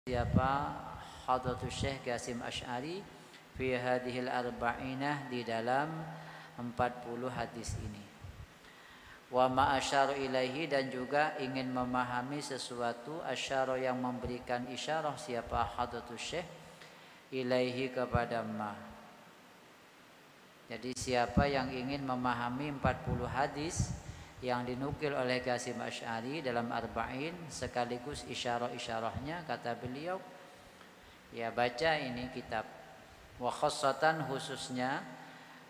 siapa Hadratus Syekh Qasim Asy'ari fi hadhil arba'inah di dalam 40 hadis ini. Wa ma asyara ilaihi dan juga ingin memahami sesuatu asyara yang memberikan isyarah siapa Hadratus Syekh ilaihi kepada ma. Jadi siapa yang ingin memahami 40 hadis yang dinukil oleh Qasim Asy'ari dalam arba'in sekaligus isyarah-isyarahnya, kata beliau, ya baca ini kitab. Wa khassatan khususnya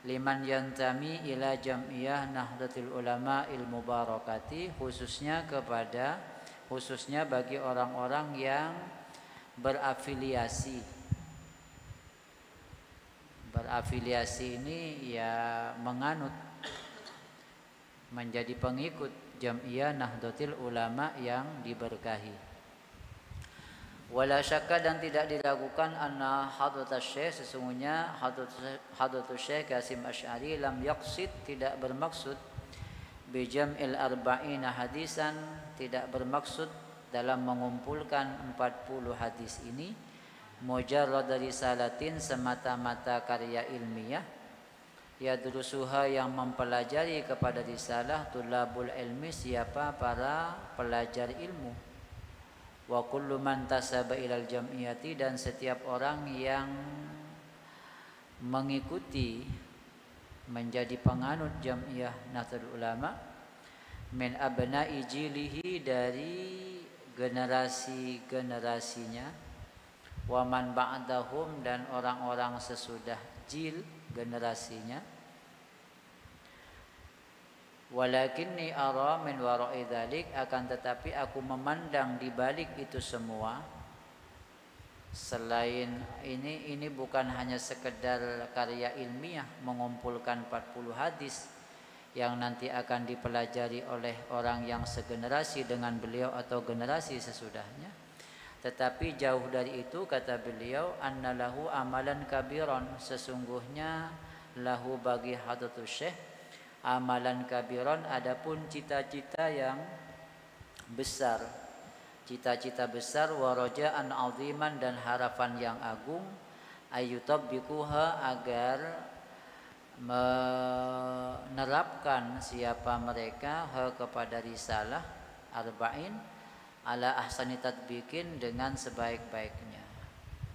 liman yantami ila jam'iyah Nahdlatul Ulama il Mubarakati, khususnya bagi orang-orang yang berafiliasi ini ya menganut, menjadi pengikut Jam'iyah Nahdlatul Ulama yang diberkahi. Wala syakka dan tidak diragukan anna Hadratus Syekh, sesungguhnya Hadratus Syekh Qasim Asy'ari lam yaqsid, tidak bermaksud bi jam'il arba'ina hadisan, tidak bermaksud dalam mengumpulkan 40 hadis ini mujarrad risalatin, semata-mata karya ilmiah, yadrusuha yang mempelajari kepada risalah, tulabul ilmi siapa para pelajar ilmu, wa kullu man tasaba ilal jam'iyati dan setiap orang yang mengikuti menjadi penganut Jam'iyah Nahdlatul Ulama min abna'i jilihi dari generasi-generasinya, wa man ba'dahum dan orang-orang sesudah jil generasinya. Walakinni ara min wara'i dzalik, akan tetapi aku memandang di balik itu semua, selain ini bukan hanya sekedar karya ilmiah mengumpulkan 40 hadis yang nanti akan dipelajari oleh orang yang segenerasi dengan beliau atau generasi sesudahnya, tetapi jauh dari itu, kata beliau, annalahu amalan kabiron, sesungguhnya lahu bagi Hadratus Syekh amalan kabiron, adapun cita-cita yang besar, cita-cita besar, wa raja'an aziman dan harapan yang agung, ayyutabbiquha agar menerapkan siapa mereka kepada risalah arba'in ala ahsani tatbiqin dengan sebaik-baiknya,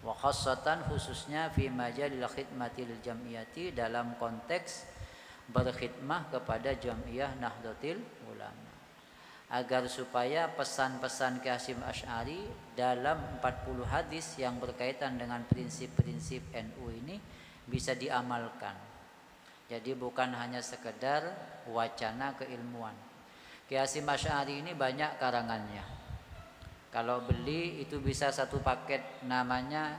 wa khassatan khususnya fi majalil khidmatil jam'iyati dalam konteks berkhidmah kepada Jam'iyah Nahdlatul Ulama, agar supaya pesan-pesan Qasim Asy'ari dalam 40 hadis yang berkaitan dengan prinsip-prinsip NU ini bisa diamalkan. Jadi bukan hanya sekedar wacana keilmuan. Qasim Asy'ari ini banyak karangannya. Kalau beli itu bisa satu paket, namanya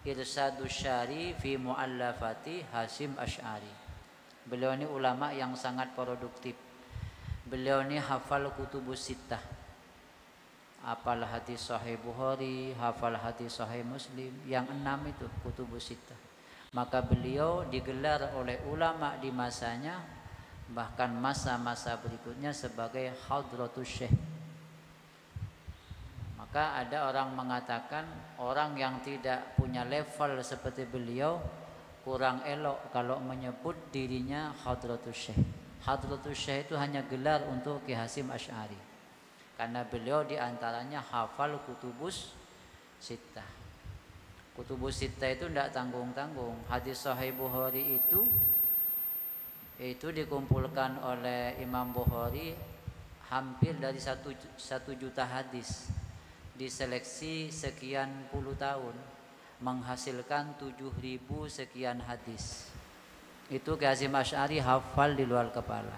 Irsadus Syari fi Mu'allafati Hasim Asy'ari. Beliau ini ulama yang sangat produktif. Beliau ini hafal kutubus sittah, hafal hadis Sahih Bukhari, hafal hadis Sahih Muslim, yang 6 itu kutubus sittah. Maka beliau digelar oleh ulama di masanya, bahkan masa-masa berikutnya, sebagai Hadratus Syekh. Maka ada orang mengatakan orang yang tidak punya level seperti beliau kurang elok kalau menyebut dirinya Hadratus Syekh. Hadratus Syekh itu hanya gelar untuk Ki Hasim Asy'ari, karena beliau diantaranya hafal kutubus sittah. Kutubus sittah itu tidak tanggung-tanggung. Hadis Sahih Bukhari itu dikumpulkan oleh Imam Bukhari hampir dari 1 juta hadis, diseleksi sekian puluh tahun, menghasilkan 7.000 sekian hadis. Itu Qasim Asy'ari hafal di luar kepala.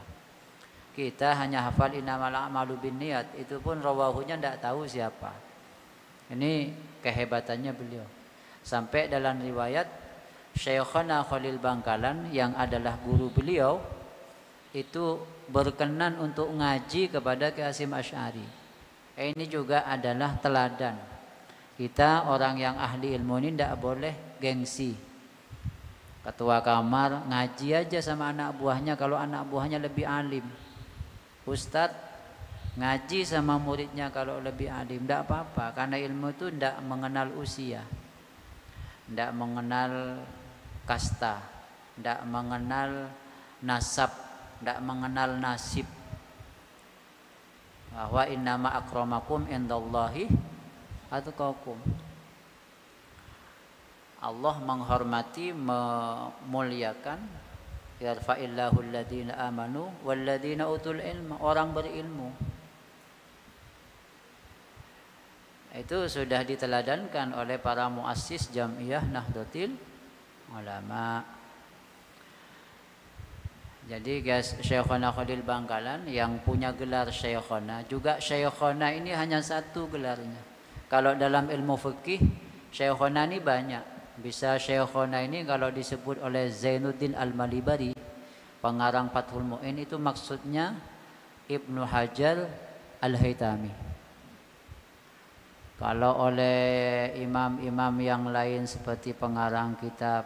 Kita hanya hafal innamal a'malu binniyat, itu pun rawahunya tidak tahu siapa. Ini kehebatannya beliau. Sampai dalam riwayat Syekhana Khalil Bangkalan yang adalah guru beliau itu berkenan untuk ngaji kepada Qasim Asy'ari. Ini juga adalah teladan. Kita orang yang ahli ilmu ini tidak boleh gengsi. Ketua kamar ngaji aja sama anak buahnya kalau anak buahnya lebih alim. Ustadz Ngaji sama muridnya kalau lebih alim tidak apa-apa, karena ilmu itu tidak mengenal usia, tidak mengenal kasta, tidak mengenal nasab, tidak mengenal nasib. Wa innama akramakum indallahi atqakum. Allah menghormati, memuliakan, yarfa'illahu alladhina amanu walladhina utul ilma, orang berilmu. Itu sudah diteladankan oleh para muassis Jam'iyah Nahdlatul Ulama. Jadi guys, Syekhona Khalil Bangkalan yang punya gelar Syekhona, juga Syekhona ini hanya satu gelarnya. Kalau dalam ilmu fikih, Syekhona ini banyak. Bisa Syekhona ini kalau disebut oleh Zainuddin Al-Malibari, pengarang Fathul Mu'in, itu maksudnya Ibnu Hajar Al-Haytami. Kalau oleh imam-imam yang lain seperti pengarang kitab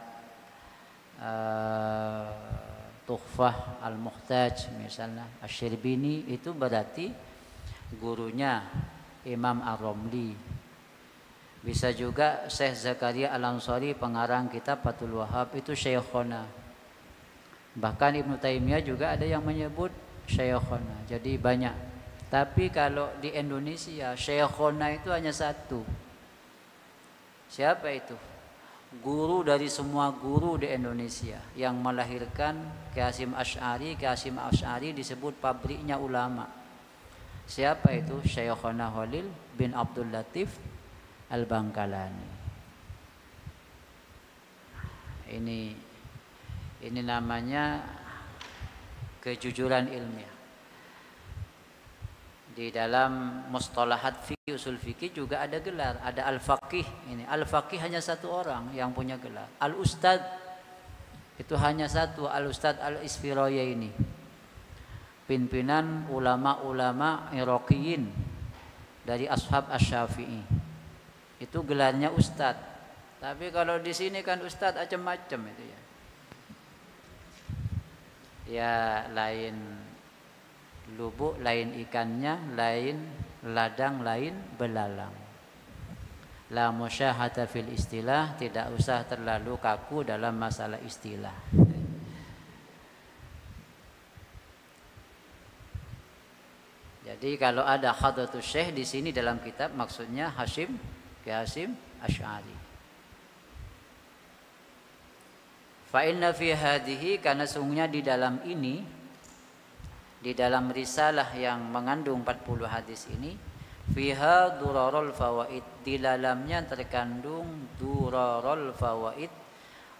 Tuhfah Al-Muhtaj misalnya Asy-Syirbini, itu berarti gurunya Imam Ar-Romli. Bisa juga Syekh Zakaria Al-Ansari, pengarang kitab Fathul Wahhab, itu Syekhona. Bahkan Ibnu Taimiyah juga ada yang menyebut Syekhona. Jadi banyak. Tapi kalau di Indonesia Syekhona itu hanya satu. Siapa itu? Guru dari semua guru di Indonesia yang melahirkan Ki Hasyim Asy'ari. Ki Hasyim Asy'ari disebut pabriknya ulama. Siapa itu? Syekhona Khalil bin Abdul Latif Al-Bangkalani. Ini namanya kejujuran ilmiah. Di dalam mustalahat fikih, usul fikih juga ada gelar, ada al-faqih. Ini al-faqih hanya satu orang yang punya gelar. Al-ustad itu hanya satu, al-ustad al-Isfiraya, pimpinan ulama-ulama Iraqiyin dari ashab Asy-Syafi'i. Itu gelarnya ustad. Tapi kalau di sini kan ustad macam-macam itu ya. Ya lain lubuk, lain ikannya, lain ladang, lain belalang. La musyahata fil istilah, tidak usah terlalu kaku dalam masalah istilah. Jadi kalau ada hadratus syekh di sini dalam kitab, maksudnya Ki Hasyim Asy'ari. Fa inna fi hadhihi, karena sungguhnya di dalam ini, di dalam risalah yang mengandung 40 hadis ini, fiha durarul fawaid, di dalamnya terkandung durarul fawaid,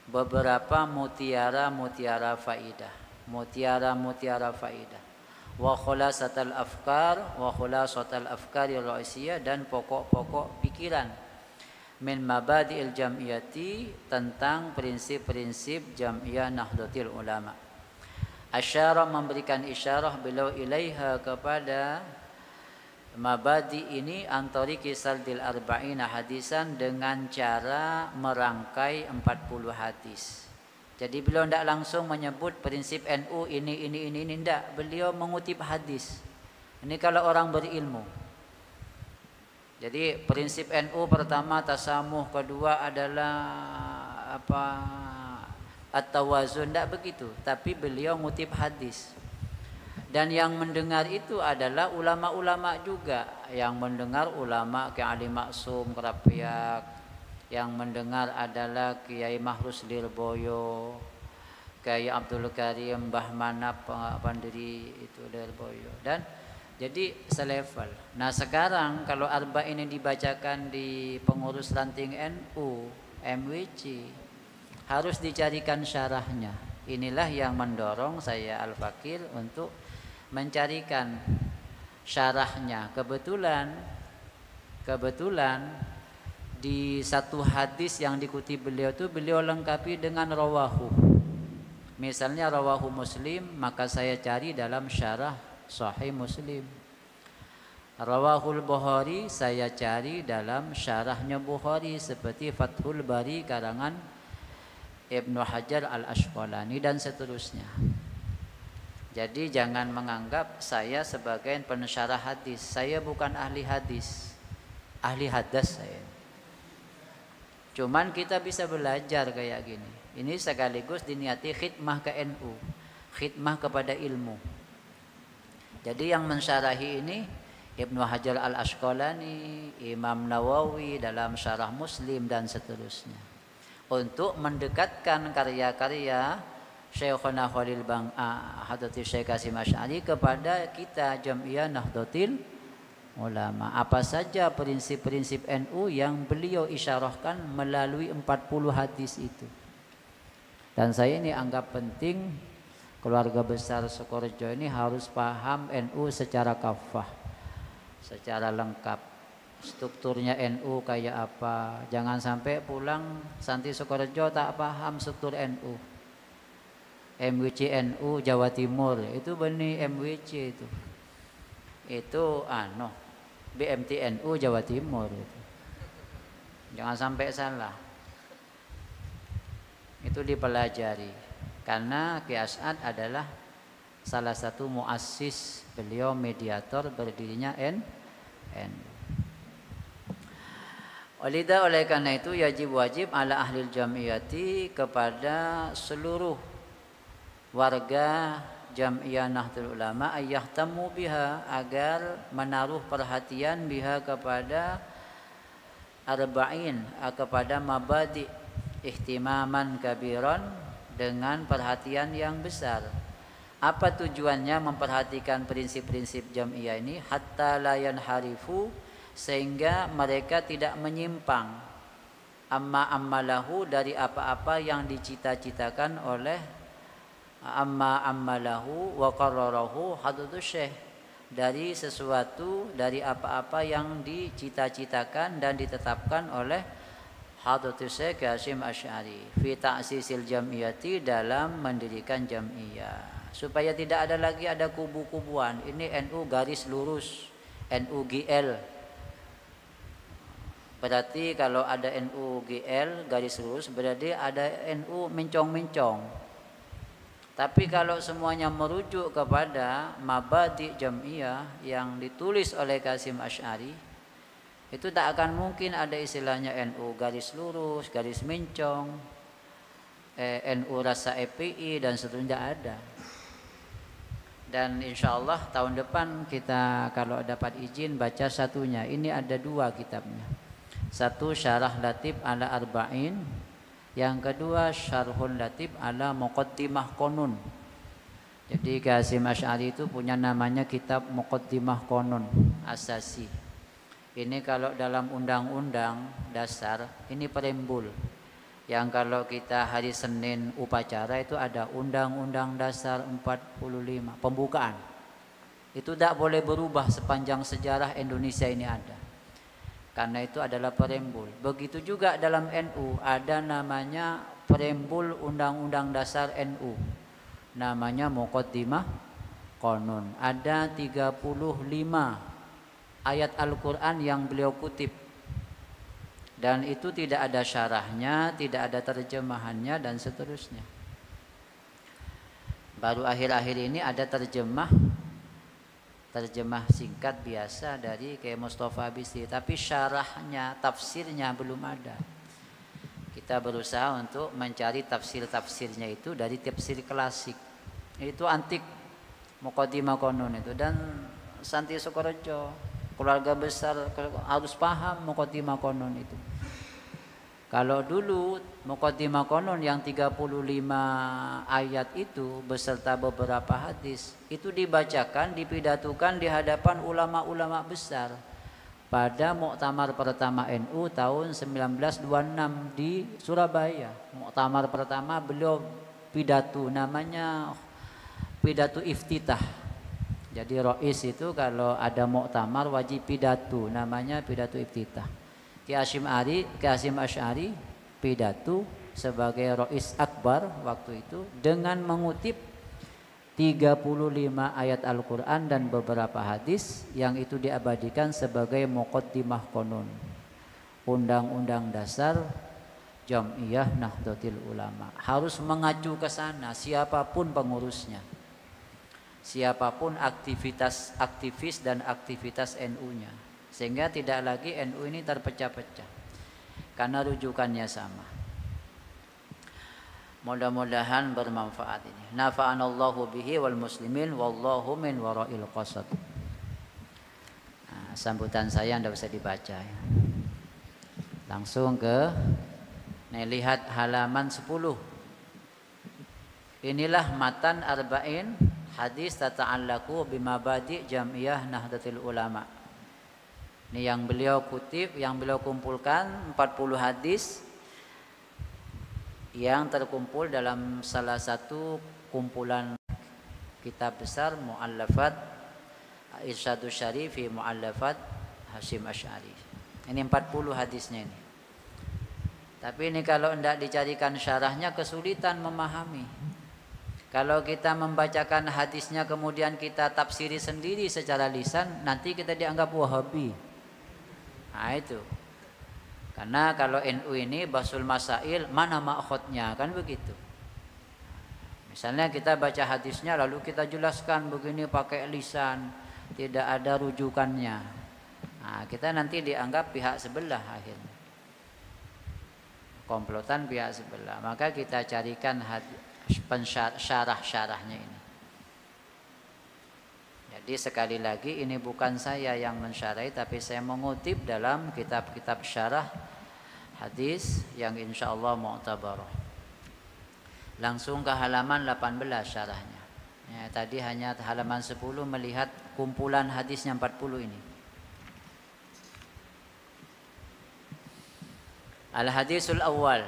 beberapa mutiara-mutiara faidah, mutiara-mutiara faidah, wa khulasatul afkar, wa khulasatul afkari ra'isiyah, dan pokok-pokok pikiran, min mabadi'il jam'iyati, tentang prinsip-prinsip Jam'iyah Nahdlatul Ulama. Asyarah, memberikan isyarah beliau ilaiha, kepada mabadi ini, antari kisal dil arba'ina hadisan, dengan cara merangkai 40 hadis. Jadi beliau tidak langsung menyebut prinsip NU ini tidak. Beliau mengutip hadis. Ini kalau orang berilmu. Jadi prinsip NU pertama tasamuh, kedua adalah at-tawazun, tidak begitu, tapi beliau ngutip hadis. Dan yang mendengar itu adalah ulama-ulama juga. Yang mendengar ulama Kiai Ali Maksum Kerapiak, yang mendengar adalah Kiai Mahrus Lirboyo, Kiai Abdul Karim Mbah Manap Pandiri itu Lirboyo, dan jadi selevel. Nah sekarang kalau arba ini dibacakan di pengurus ranting NU, MWC, harus dicarikan syarahnya. Inilah yang mendorong saya Al-Fakir untuk mencarikan syarahnya. Kebetulan di satu hadis yang dikutip beliau itu, beliau lengkapi dengan rawahu. Misalnya rawahu Muslim, maka saya cari dalam syarah Sahih Muslim. Rawahul Bukhari, saya cari dalam syarahnya Bukhari seperti Fathul Bari karangan Ibnu Hajar Al-Asqalani, dan seterusnya. Jadi jangan menganggap saya sebagai pensyarah hadis. Saya bukan ahli hadis, ahli hadas saya. Cuman kita bisa belajar kayak gini. Ini sekaligus diniati khidmah ke NU, khidmah kepada ilmu. Jadi yang mensyarahi ini Ibnu Hajar Al-Asqalani, Imam Nawawi dalam Syarah Muslim dan seterusnya. Untuk mendekatkan karya-karya Syekhuna Khalil Hadrati Syekh Hasyim Asy'ari kepada kita Jam'iyah Nahdlatul Ulama. Apa saja prinsip-prinsip NU yang beliau isyarahkan melalui 40 hadis itu. Dan saya ini anggap penting keluarga besar Sukorejo ini harus paham NU secara kafah, secara lengkap. Strukturnya NU kayak apa. Jangan sampai pulang santri Sukorejo tak paham struktur NU. MWC NU Jawa Timur itu benih MWC itu BMT NU Jawa Timur itu. Jangan sampai salah, itu dipelajari karena Ki As'ad adalah salah satu muassis, beliau mediator berdirinya NU. Oleh karena itu wajib ala ahlil jamiyati, kepada seluruh warga Jam'iyah Nahdlatul Ulama ayyahtamu biha, agar menaruh perhatian biha kepada arba'in, kepada mabadi ihtimaman kabiran, dengan perhatian yang besar. Apa tujuannya memperhatikan prinsip-prinsip Jam'iyah ini? Hatta la yanharifu, sehingga mereka tidak menyimpang ammalahu, dari apa-apa yang dicita-citakan oleh ammalahu wa qarrarahu hadratus syekh, dari sesuatu, dari apa-apa yang dicita-citakan dan ditetapkan oleh hadratus syekh Hasyim Asy'ari fi ta'sisil jam'iyati, dalam mendirikan jam'iyah, supaya tidak ada lagi ada kubu-kubuan. Ini NU garis lurus, NU GL. Berarti kalau ada NU GL garis lurus, berarti ada NU mencong-mencong. Tapi kalau semuanya merujuk kepada mabadi jam'iyah yang ditulis oleh Hasyim Asy'ari, itu tak akan mungkin ada istilahnya NU garis lurus, garis mencong, NU rasa EPI dan seterusnya, ada. Dan insya Allah tahun depan kita kalau dapat izin baca satunya. Ini ada 2 kitabnya. Satu Syarah Latif ala Arba'in, yang kedua Syarhun Latif ala Muqaddimah Qanun. Jadi Hasyim Asy'ari itu punya namanya kitab Muqaddimah Qanun Asasi. Ini kalau dalam undang-undang dasar ini preambul. Yang kalau kita hari Senin upacara itu ada Undang-Undang Dasar 45, pembukaan. Itu tidak boleh berubah sepanjang sejarah Indonesia ini ada. Karena itu adalah preambul. Begitu juga dalam NU ada namanya preambul Undang-Undang Dasar NU. Namanya Muqaddimah Qanun. Ada 35 ayat Al-Quran yang beliau kutip. Dan itu tidak ada syarahnya, tidak ada terjemahannya dan seterusnya. Baru akhir-akhir ini ada terjemah singkat biasa dari Kiai Mustafa Bisri, tapi syarahnya, tafsirnya belum ada. Kita berusaha untuk mencari tafsirnya itu dari tafsir klasik. Itu antik Muqaddimah Qanun itu, dan santri Sukorejo, keluarga besar harus paham Muqaddimah Qanun itu. Kalau dulu Muqaddimah Qanun yang 35 ayat itu beserta beberapa hadis itu dibacakan, dipidatukan di hadapan ulama-ulama besar pada muktamar pertama NU tahun 1926 di Surabaya. Muktamar pertama beliau pidato, namanya pidato iftitah. Jadi Rois itu kalau ada muktamar wajib pidato, namanya pidato iftitah. Ki Hasyim Asy'ari pidato sebagai Rois Akbar waktu itu dengan mengutip 35 ayat Al-Quran dan beberapa hadis yang itu diabadikan sebagai Muqaddimah Qanun, Undang-Undang Dasar Jam'iyah Nahdlatul Ulama. Harus mengacu ke sana siapapun pengurusnya. siapapun aktivis dan aktivitas NU-nya, sehingga tidak lagi NU ini terpecah-pecah karena rujukannya sama. Mudah-mudahan bermanfaat ini. Nafa'anallahu bihi wal muslimin wallahu min wara'il qasad. Nah, sambutan saya tidak usah dibaca ya. Langsung ke lihat halaman 10. Inilah matan arba'in hadis tata'allaku bimabadi jam'iyah Nahdlatul Ulama. Ini yang beliau kutip, yang beliau kumpulkan 40 hadis yang terkumpul dalam salah satu kumpulan kitab besar Mu'allafat Irsyadus Syarif fi Mu'allafat Hasyim Asy'ari. Ini 40 hadisnya ini. Tapi ini kalau tidak dicarikan syarahnya kesulitan memahami. Kalau kita membacakan hadisnya kemudian kita tafsiri sendiri secara lisan, nanti kita dianggap Wahabi. Nah itu. Karena kalau NU ini Basul Masail, mana ma'khudnya, kan begitu. Misalnya kita baca hadisnya lalu kita jelaskan begini pakai lisan, tidak ada rujukannya. Nah, kita nanti dianggap pihak sebelah akhirnya. Komplotan pihak sebelah. Maka kita carikan syarah-syarahnya ini. Jadi sekali lagi ini bukan saya yang mensyarahi, tapi saya mengutip dalam kitab-kitab syarah hadis yang insyaallah mu'tabarah. Langsung ke halaman 18 syarahnya. Ya, tadi hanya halaman 10 melihat kumpulan hadisnya 40 ini. Al-hadisul awal.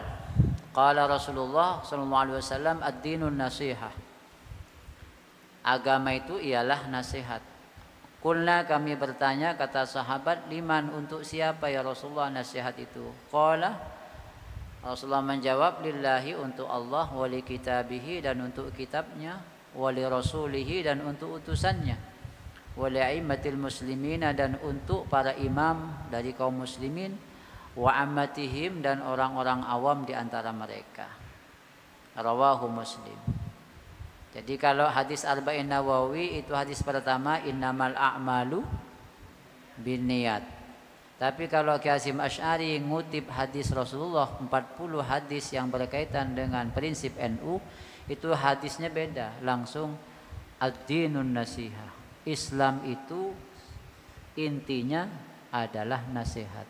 Qala Rasulullah sallallahu alaihi wasallam ad-dinun nasihah. Agama itu ialah nasihat. Kulna, kami bertanya, kata sahabat, liman, untuk siapa ya Rasulullah nasihat itu? Qala, Rasulullah menjawab, lillahi, untuk Allah, wali kitabihi, dan untuk kitabnya, wali rasulihi, dan untuk utusannya, wali a'immatil muslimina, dan untuk para imam dari kaum muslimin, wa ammatihim, dan orang-orang awam di antara mereka. Rawahu Muslim. Jadi kalau hadis Arba'in Nawawi itu hadis pertama innamal a'malu binniyat. Tapi kalau Ki Hasyim Asy'ari ngutip hadis Rasulullah 40 hadis yang berkaitan dengan prinsip NU, itu hadisnya beda, langsung ad-dinun nasihah. Islam itu intinya adalah nasihat.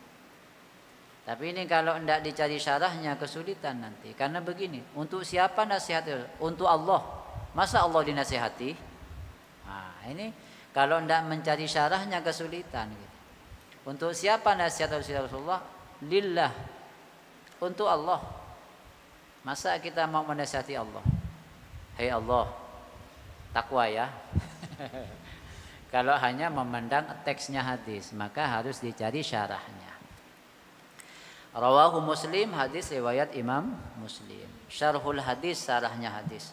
Tapi ini kalau tidak dicari syarahnya kesulitan nanti. Karena begini, untuk siapa nasihat? Untuk Allah. Masa Allah dinasihati? Nah, ini kalau tidak mencari syarahnya kesulitan gitu. Untuk siapa nasihat Rasulullah? Lillah. Untuk Allah. Masa kita mau menasihati Allah? Hei Allah, takwa ya. Kalau hanya memandang teksnya hadis, maka harus dicari syarahnya. Rawahu Muslim, hadis riwayat Imam Muslim. Syarhul hadis, syarahnya hadis.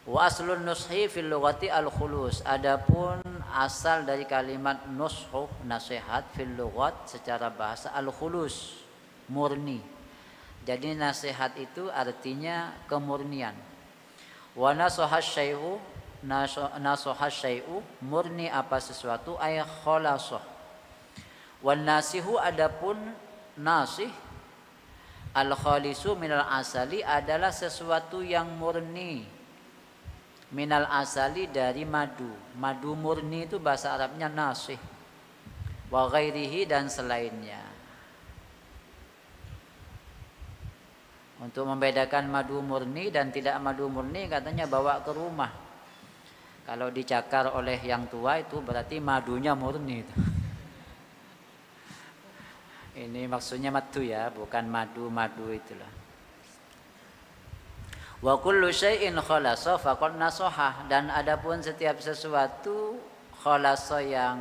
Wa aslun nushi fil lughati al-khulus. Adapun asal dari kalimat nushu, nasihat, fil lughat secara bahasa al-khulus, murni. Jadi nasihat itu artinya kemurnian. Wa nasaha syai'u, nasaha syai'u, murni apa sesuatu, ay khalasah. Wan nasihu, adapun nasih, al-khalisu minal asali, adalah sesuatu yang murni. Minal asali, dari madu. Madu murni itu bahasa Arabnya nasih. Wa ghairihi, dan selainnya. Untuk membedakan madu murni dan tidak madu murni, katanya bawa ke rumah. Kalau dicakar oleh yang tua itu berarti madunya murni itu. Ini maksudnya madu ya, bukan madu-madu itulah. Wa kullu syai'in khalasa faqad nasaha, dan adapun setiap sesuatu khalasa yang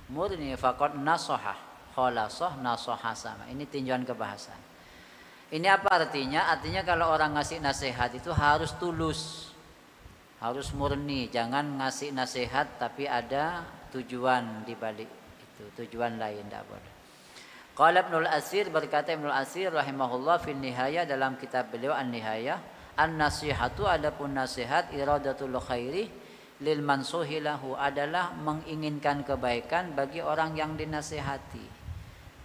murni faqad nasaha. Khalasa nasaha sama. Ini tinjauan kebahasan. Ini apa artinya? Artinya kalau orang ngasih nasihat itu harus tulus. Harus murni, jangan ngasih nasihat tapi ada tujuan di balik itu, tujuan lain tidak boleh. Qala Ibnul Asir, berkata Ibnul Asir rahimahullah fil nihayah, dalam kitab beliau An-Nihayah, An-nasihatu adapun nasihat iradatul khairi lil mansuhi lahu adalah menginginkan kebaikan bagi orang yang dinasihati.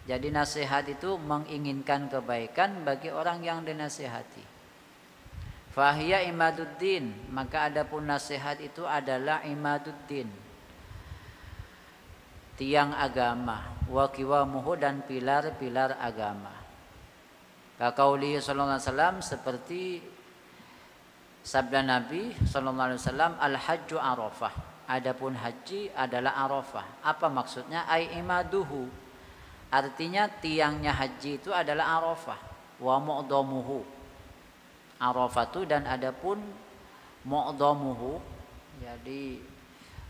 Jadi nasihat itu menginginkan kebaikan bagi orang yang dinasihati. Fahiya imaduddin, maka adapun nasihat itu adalah imaduddin, tiang agama, wa qiwamuhu dan pilar-pilar agama. Kaqauli sallallahu alaihi wasallam, seperti sabda Nabi sallallahu alaihi wasallam, al-hajju arafah, adapun haji adalah arafah. Apa maksudnya? Ai imaduhu, artinya tiangnya haji itu adalah arafah. Wa mu'dhamuhu, arafatu, dan adapun mu'dhamuhu, jadi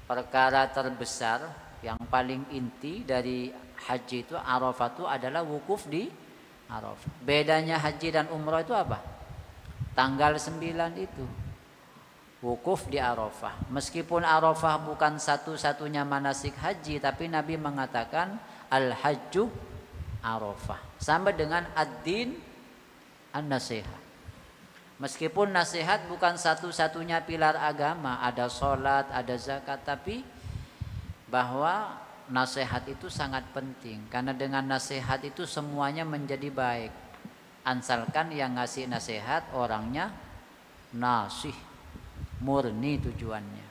perkara terbesar yang paling inti dari haji itu arafatu adalah wukuf di Arafah. Bedanya haji dan umrah itu apa? Tanggal 9 itu wukuf di Arafah. Meskipun Arafah bukan satu-satunya manasik haji, tapi Nabi mengatakan al-hajju Arafah. Sama dengan ad-din an-nasihat. Meskipun nasihat bukan satu-satunya pilar agama, ada sholat, ada zakat, tapi bahwa nasihat itu sangat penting. Karena dengan nasihat itu semuanya menjadi baik. Asalkan yang ngasih nasihat orangnya nasih, murni tujuannya.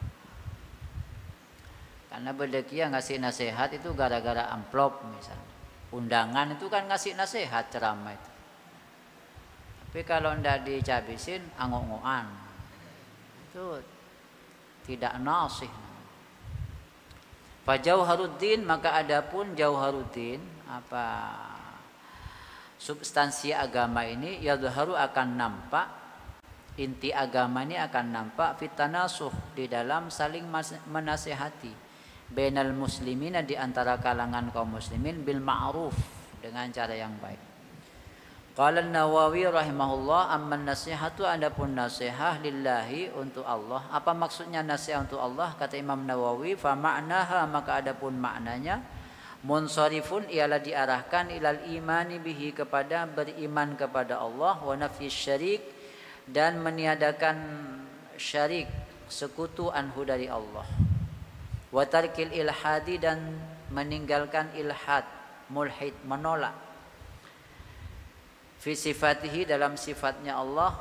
Karena bedekia ngasih nasihat itu gara-gara amplop misalnya. Undangan itu kan ngasih nasihat, ceramah itu. Tapi kalau ndak dicabisin angok-ngokan, itu tidak nasih. Fa jauharuddin, maka adapun jauharuddin, apa substansi agama ini, yadharu akan nampak, inti agama ini akan nampak fitanasuh, di dalam saling menasihati, bainal muslimina, di antara kalangan kaum muslimin, bil ma'ruf, dengan cara yang baik. Qala An-Nawawi rahimahullah, amman nasihatu, adapun nasihat lillahi, untuk Allah. Apa maksudnya nasihat untuk Allah? Kata Imam Nawawi, fa ma'naha, maka adapun maknanya, munsharifun, ialah diarahkan ilal imani bihi, kepada beriman kepada Allah, wa nafyi syarik, dan meniadakan syarik, sekutu, anhu, dari Allah, wa tarkil ilhadi, dan meninggalkan ilhad, mulhid, menolak, fi sifatihi, dalam sifatnya Allah,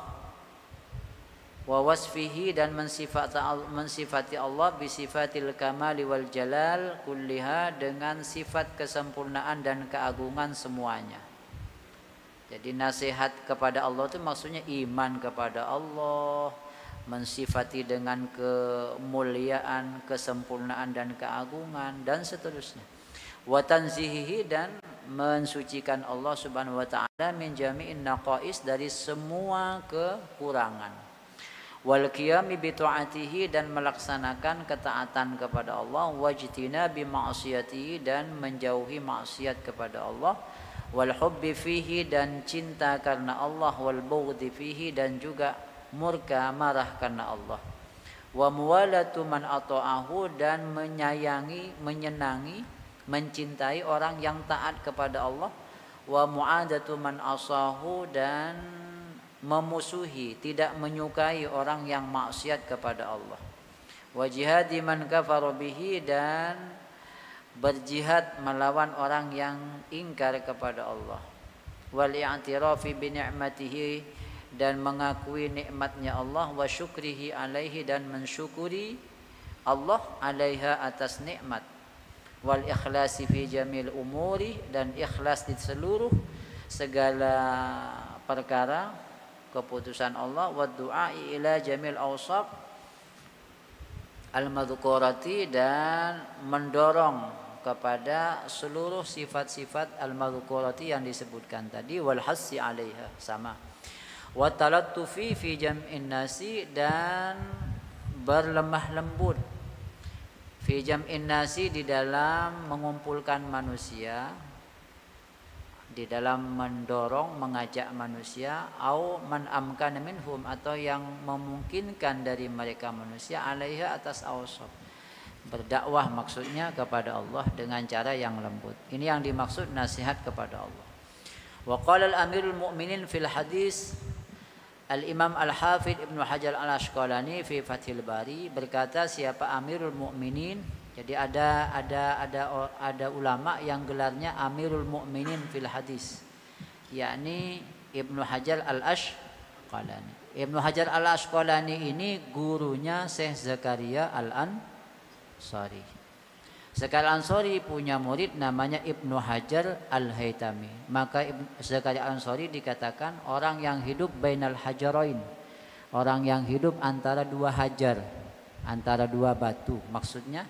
wa wasfihi, dan mensifati Allah bi sifatil kamali wal jalal kulliha, dengan sifat kesempurnaan dan keagungan semuanya. Jadi nasihat kepada Allah itu maksudnya iman kepada Allah, mensifati dengan kemuliaan, kesempurnaan dan keagungan, dan seterusnya. Wa tanzihihi, dan mensucikan Allah subhanahu wa ta'ala min jami'in naqais, dari semua kekurangan. Wal qiyami bi ta'atihi, dan melaksanakan ketaatan kepada Allah, wajtina bi ma'siyatihi, dan menjauhi maksiat kepada Allah, wal hubbi fihi, dan cinta karena Allah, wal bughdi fihi, dan juga murka, marah karena Allah, wa muwalatu man ata'ahu, dan menyayangi, menyenangi, mencintai orang yang taat kepada Allah, wa mu'adatu man asahu, dan memusuhi, tidak menyukai orang yang maksiat kepada Allah, wa jihadi man kafara bihi, dan berjihad melawan orang yang ingkar kepada Allah, wal i'tirafi bi ni'matihi, dan mengakui nikmatnya Allah, wa syukrihi alaihi, dan mensyukuri Allah alaiha, atas nikmat, wal ikhlasi fi jamil umuri, dan ikhlas di seluruh segala perkara keputusan Allah, wa du'a ila jamil awsaf al madhkurati, dan mendorong kepada seluruh sifat-sifat al madhkurati yang disebutkan tadi, wal hassi alaiha, sama, wa talattufi fi jam'in nasi, dan berlemah lembut fi jam'in nasi, di dalam mengumpulkan manusia, di dalam mendorong, mengajak manusia, au man amkana minhum, atau yang memungkinkan dari mereka manusia, alaiha, atas awsaf, berdakwah maksudnya kepada Allah dengan cara yang lembut. Ini yang dimaksud nasihat kepada Allah. Wa qala al-amirul mu'minin fil hadis Al-Imam Al-Hafidh Ibnu Hajar Al-Asqalani fi Fathil Bari berkata, siapa Amirul Mukminin. Jadi ada ulama yang gelarnya Amirul Mukminin fil hadis, yakni Ibnu Hajar Al-Asqalani. Ibnu Hajar Al-Asqalani ini gurunya Syekh Zakaria Al-Ansari. Syekh Al-Ansari punya murid namanya Ibnu Hajar Al-Haytami. Maka Zakaria Al-Ansari dikatakan orang yang hidup bainal hajarain, orang yang hidup antara dua hajar, antara dua batu. Maksudnya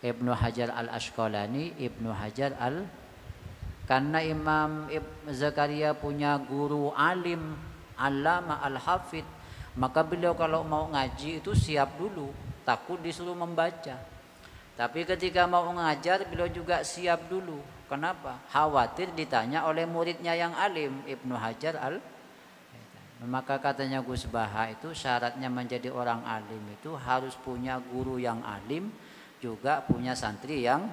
Ibnu Hajar Al-Asqalani, Ibnu Hajar karena Imam Zakaria punya guru alim, Allama Al-Hafidh, maka beliau kalau mau ngaji itu siap dulu, takut disuruh membaca. Tapi ketika mau mengajar beliau juga siap dulu. Kenapa? Khawatir ditanya oleh muridnya yang alim, Ibnu Hajar Maka katanya Gus Baha itu syaratnya menjadi orang alim itu harus punya guru yang alim, juga punya santri yang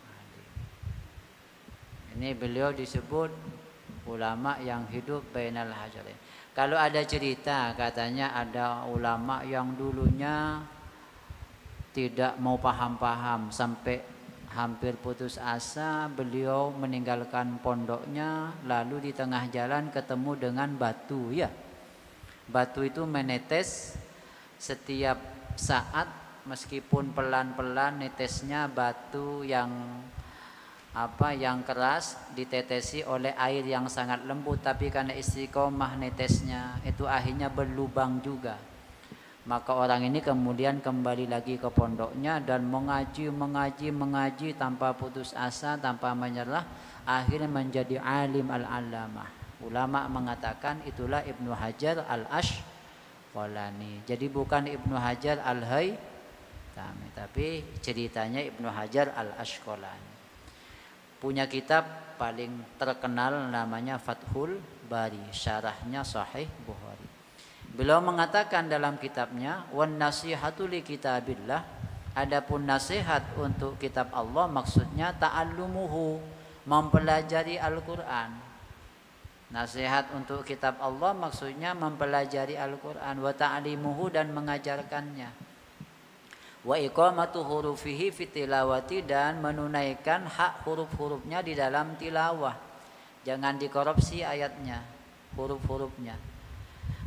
alim. Ini beliau disebut ulama yang hidup bainal hajarin. Kalau ada cerita katanya ada ulama yang dulunya tidak mau paham-paham sampai hampir putus asa, beliau meninggalkan pondoknya, lalu di tengah jalan ketemu dengan batu, ya. Batu itu menetes setiap saat, meskipun pelan-pelan netesnya, batu yang keras ditetesi oleh air yang sangat lembut, tapi karena istiqomah netesnya itu akhirnya berlubang juga. Maka orang ini kemudian kembali lagi ke pondoknya dan mengaji tanpa putus asa, tanpa menyerah, akhirnya menjadi alim al-allamah. Ulama mengatakan itulah Ibnu Hajar Al-Asqalani. Jadi bukan Ibnu Hajar Al-Haytami, tapi ceritanya Ibnu Hajar Al-Asqalani. Punya kitab paling terkenal namanya Fathul Bari, syarahnya Sahih Bukhari. Beliau mengatakan dalam kitabnya, wan nasihatu li kitabillah, adapun nasihat untuk kitab Allah maksudnya ta'allumuhu, mempelajari Al-Qur'an. Nasihat untuk kitab Allah maksudnya mempelajari Al-Qur'an, wa ta'limuhu, dan mengajarkannya. Wa iqamatu hurufihi fi tilawati, dan menunaikan hak huruf-hurufnya di dalam tilawah. Jangan dikorupsi ayatnya, huruf-hurufnya.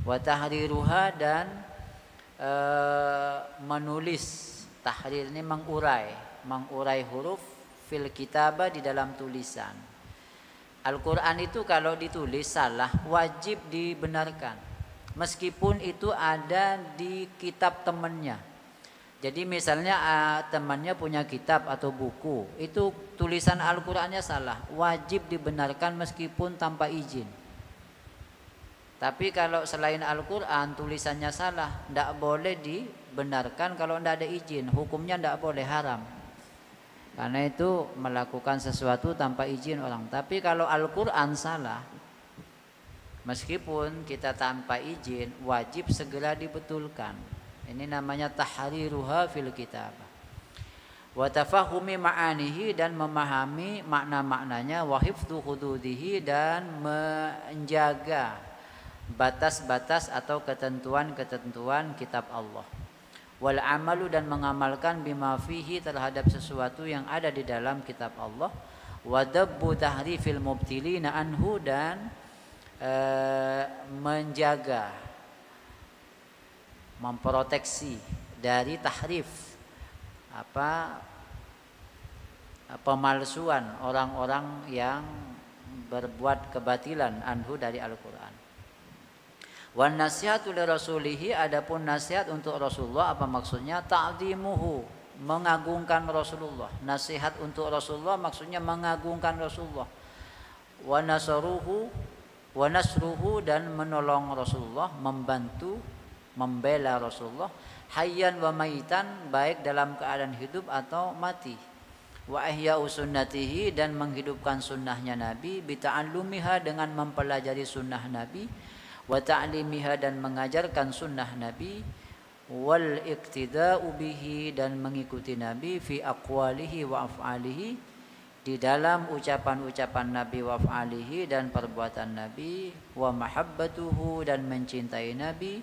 Wa tahriruha, dan menulis. Tahrir ini mengurai huruf fil kitabah, di dalam tulisan. Al-Quran itu kalau ditulis salah wajib dibenarkan, meskipun itu ada di kitab temannya. Jadi misalnya temannya punya kitab atau buku, itu tulisan Al-Qur'annya salah, wajib dibenarkan meskipun tanpa izin. Tapi kalau selain Al-Qur'an tulisannya salah, tidak boleh dibenarkan kalau tidak ada izin, hukumnya tidak boleh, haram. Karena itu melakukan sesuatu tanpa izin orang. Tapi kalau Al-Qur'an salah, meskipun kita tanpa izin, wajib segera dibetulkan. Ini namanya tahriruha fil kitabah. Wa tafahumi ma'anihi, dan memahami makna-maknanya, wa hifdzu hududihi, dan menjaga batas-batas atau ketentuan-ketentuan kitab Allah. Wal amalu, dan mengamalkan bima fihi, terhadap sesuatu yang ada di dalam kitab Allah. Wa dabbu tahrifil mubtilina anhu, dan menjaga, memproteksi dari tahrif, pemalsuan orang-orang yang berbuat kebatilan anhu, dari Al-Qur'an. Wan nasihatu li rasulihi, adapun nasihat untuk Rasulullah, apa maksudnya? Ta'zimuhu, mengagungkan Rasulullah. Nasihat untuk Rasulullah maksudnya mengagungkan Rasulullah. Wa nasruhu, dan menolong Rasulullah, membantu, membela Rasulullah, hayyan wa maitan, baik dalam keadaan hidup atau mati. Wa ihya'u sunnatihi, dan menghidupkan sunnahnya Nabi, bita'allumiha, dengan mempelajari sunnah Nabi, wa ta'limiha, dan mengajarkan sunnah Nabi, wal iqtida'u bihi, dan mengikuti Nabi, fi aqwalihi wa af'alihi, di dalam ucapan-ucapan Nabi wa fa'alihi dan perbuatan Nabi, wa mahabbatuhu dan mencintai Nabi,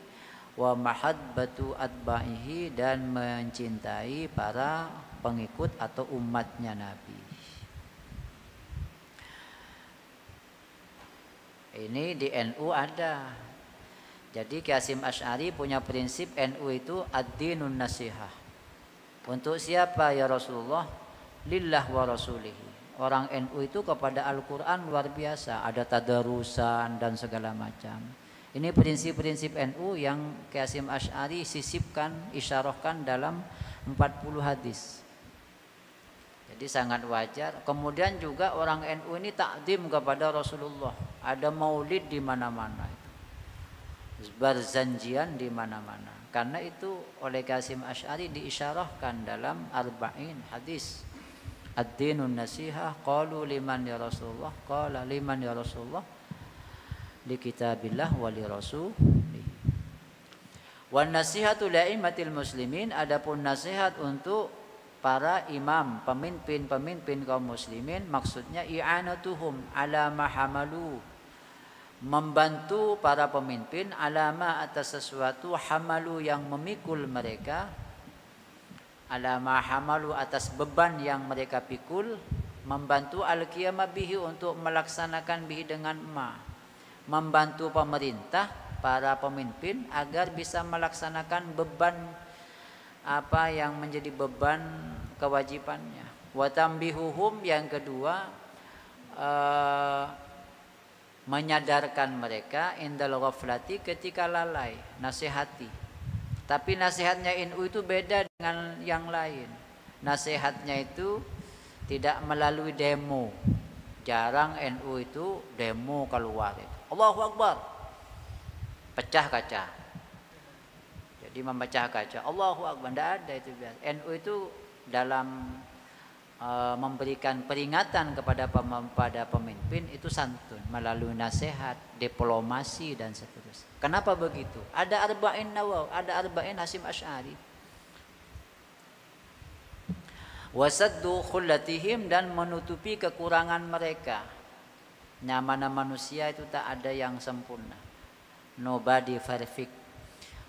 wa mahabbatu atba'ihi dan mencintai para pengikut atau umatnya Nabi. Ini di NU ada. Jadi Ki Hasyim Asy'ari punya prinsip NU itu ad-dinun nasihah. Untuk siapa ya Rasulullah? Lillah wa rasulihi. Orang NU itu kepada Al-Quran luar biasa, ada tadarusan dan segala macam. Ini prinsip-prinsip NU yang Ki Hasyim Asy'ari sisipkan, isyarahkan dalam 40 hadis. Jadi sangat wajar. Kemudian juga orang NU ini takdim kepada Rasulullah. Ada maulid di mana-mana, barzanjian di mana-mana. Karena itu oleh Ki Hasyim Asy'ari diisyarahkan dalam arba'in hadis. Ad-dinun nasihah, qalu liman ya Rasulullah, qala liman ya Rasulullah, li kitabillah wa li rasulih. Wan nasihatu la'immatil muslimin, adapun nasihat untuk para imam, pemimpin kaum muslimin, maksudnya i'anatuhum ala ma hamalu, membantu para pemimpin alama atas sesuatu hamalu yang memikul mereka, alama hamalu atas beban yang mereka pikul, membantu al-qiyamah bihi untuk melaksanakan bihi dengan membantu pemerintah, para pemimpin agar bisa melaksanakan beban apa yang menjadi beban kewajibannya. Wa tambihuhum, yang kedua menyadarkan mereka indal ghaflati, ketika lalai, nasihati. Tapi nasihatnya NU itu beda dengan yang lain. Nasihatnya itu tidak melalui demo. Jarang NU itu demo keluar. Allahu Akbar, pecah kaca. Jadi memecah kaca. Allahu Akbar, tidak ada itu biasa. NU itu dalam memberikan peringatan kepada pemimpin itu santun, melalui nasihat, diplomasi dan seterusnya. Kenapa begitu? Ada arba'in Nawawi, ada arba'in Hasyim Asy'ari. Wasaddu khullatihim, dan menutupi kekurangan mereka. Namanya manusia itu tak ada yang sempurna. Nobody perfect.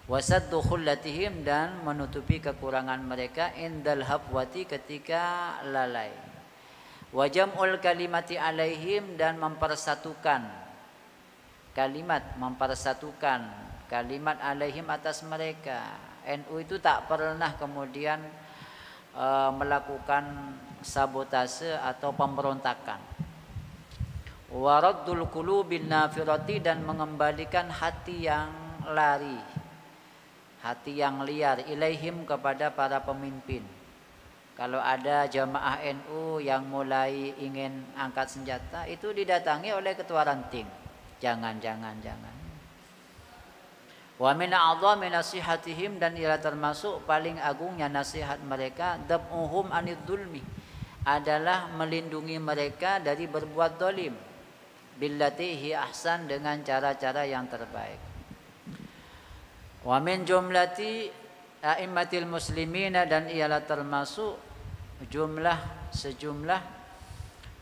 Wasaddu khullatihim, dan menutupi kekurangan mereka indal habwati, ketika lalai. Wajam'ul kalimati alaihim, dan mempersatukan kalimat, mempersatukan kalimat alaihim atas mereka. NU itu tak pernah kemudian melakukan sabotase atau pemberontakan. Waraddul qulubin nafirati, dan mengembalikan hati yang lari, hati yang liar, ilaihim, kepada para pemimpin. Kalau ada jamaah NU yang mulai ingin angkat senjata, itu didatangi oleh ketua ranting. Jangan. Wa min a'dhami nasihatihim, dan ialah termasuk paling agungnya nasihat mereka, dab'uhum anid dzulmi, adalah melindungi mereka dari berbuat zalim, billati hi ahsan, dengan cara-cara yang terbaik. Wa min jumlati a'immatil muslimina, dan ialah termasuk sejumlah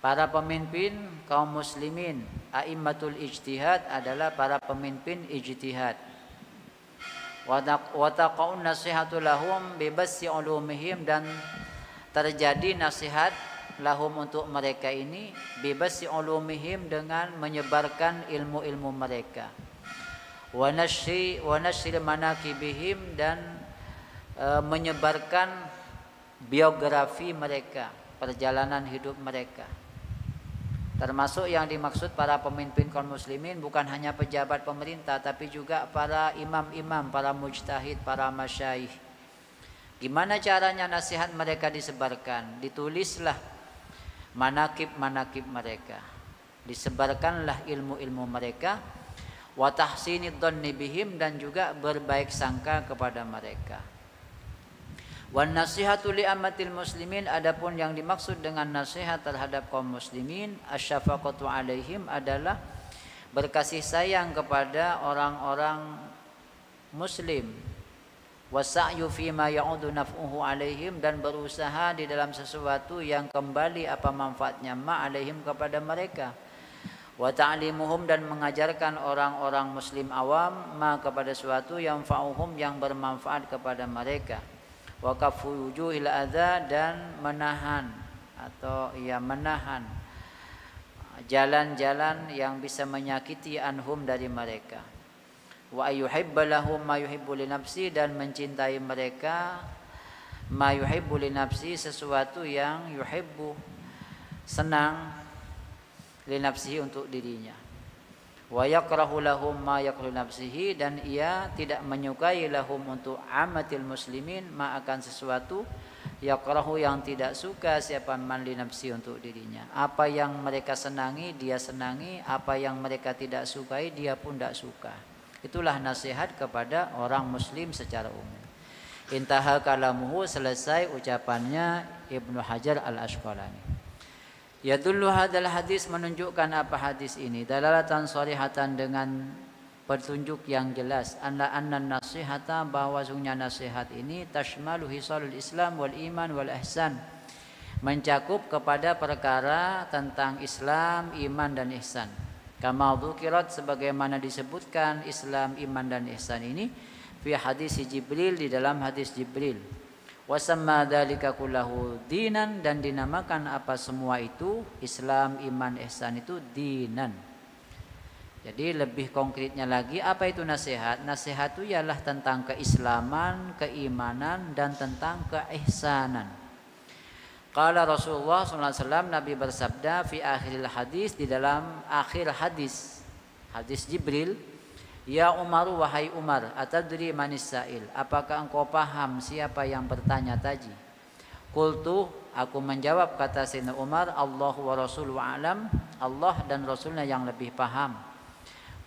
para pemimpin kaum muslimin. A'immatul ijtihad adalah para pemimpin ijtihad. Wa taqaun nasihatu lahum bibassi ulumihim, dan terjadi nasihat lahum untuk mereka ini bibassi ulumihim, dengan menyebarkan ilmu-ilmu mereka. Wa nashri manaqibihim, dan menyebarkan biografi mereka, perjalanan hidup mereka. Termasuk yang dimaksud para pemimpin kaum muslimin bukan hanya pejabat pemerintah, tapi juga para imam-imam, para mujtahid, para masyayikh. Gimana caranya nasihat mereka disebarkan? Ditulislah manaqib mereka, disebarkanlah ilmu-ilmu mereka. Wa tahsinid dhanni bihim, dan juga berbaik sangka kepada mereka. Wan nasihatu li ammatil muslimin, adapun yang dimaksud dengan nasihat terhadap kaum muslimin, asyafaqatu alaihim, adalah berkasih sayang kepada orang-orang muslim, wasa'yu fima ya'udu naf'uhu alaihim, dan berusaha di dalam sesuatu yang kembali apa manfaatnya alaihim kepada mereka. Wa ta'limuhum, dan mengajarkan orang-orang muslim awam kepada sesuatu yang fa'uhum, yang bermanfaat kepada mereka. Wa kafu wujuhil adza, dan menahan jalan-jalan yang bisa menyakiti anhum dari mereka. Wa ayyuhibba lahum ma yuhibbu li nafsi, dan mencintai mereka ma yuhibbu li nafsi, sesuatu yang yuhibbu, senang, li nafsihi, untuk dirinya. Wa yakrahu lahum ma yakrahu nafsihi, dan ia tidak menyukai lahum, untuk amatil muslimin, ma akan sesuatu yakrahu, yang tidak suka siapa man li nafsi, untuk dirinya. Apa yang mereka senangi dia senangi, apa yang mereka tidak sukai dia pun tidak suka. Itulah nasihat kepada orang muslim secara umum. Intaha kalamuhu, selesai ucapannya Ibnu Hajar al-Asqalani. Yadullu hadal hadis, menunjukkan apa hadis ini, dalalatan sharihatan, dengan petunjuk yang jelas, anna nasihata, bahwa sungguhnya nasihat ini tashmalu hisalul Islam wal iman wal ihsan, mencakup kepada perkara tentang Islam, iman dan ihsan. Kama dzukirat, sebagaimana disebutkan Islam, iman dan ihsan ini fi hadis Jibril, di dalam hadis Jibril. Wasamma dzalika kullahu dinan, dan dinamakan apa semua itu, Islam, iman, ihsan itu dinan. Jadi lebih konkretnya lagi, apa itu nasihat? Nasihat itu ialah tentang keislaman, keimanan, dan tentang keihsanan. Qala Rasulullah SAW, Nabi bersabda, fi akhiril hadis, di dalam akhir hadis Jibril, ya Umar, wahai Umar, atadri manis sa'il, apakah engkau paham siapa yang bertanya tadi? Qultu, aku menjawab, kata Sayyidina Umar, Allahu wa rasuluhu a'lam, Allah dan Rasulnya yang lebih paham.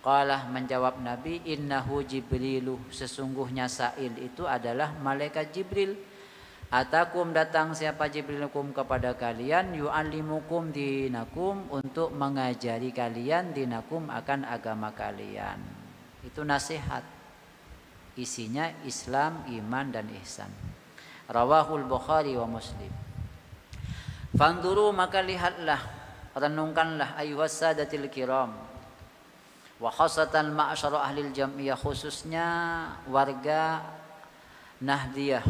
Qala, menjawab Nabi, innahu Jibrilu, sesungguhnya sa'il itu adalah malaikat Jibril. Atakum, datang siapa Jibrilukum kepada kalian, yu'allimukum dinakum, untuk mengajari kalian dinakum, akan agama kalian. Itu nasihat, isinya Islam, iman dan ihsan. Rawahul Bukhari wa Muslim. Fanduru, maka lihatlah, renungkanlah, ayuhas sadatil kiram, wa khasatan ma'asyara ahlil jam'iyah, khususnya warga Nahdiyah,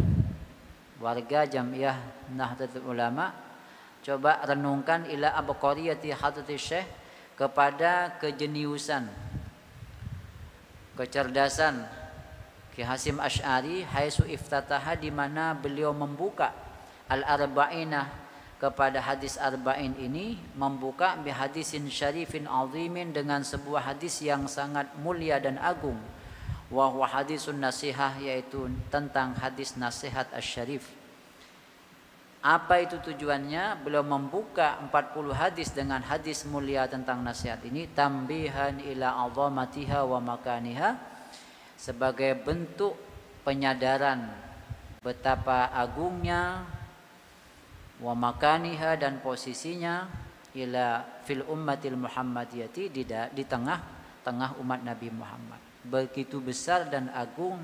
warga Jam'iyah Nahdlatul Ulama. Coba renungkan ila abqariyati hadrati syekh, kepada kejeniusan, kecerdasan Ki Hasyim Asy'ari, haitsu iftataha, di mana beliau membuka al-arba'inah, kepada hadis arba'in ini, membuka bi hadisin syarifin azimin, dengan sebuah hadis yang sangat mulia dan agung. Wa huwa hadisun nasihah, yaitu tentang hadis nasihat asy-syarif. Apa itu tujuannya? Beliau membuka 40 hadis dengan hadis mulia tentang nasihat ini, tambihan ila azamatiha wa makaniha, sebagai bentuk penyadaran betapa agungnya, wa makaniha, dan posisinya, ila fil ummatil muhammadiyati, di tengah-tengah umat Nabi Muhammad. Begitu besar dan agung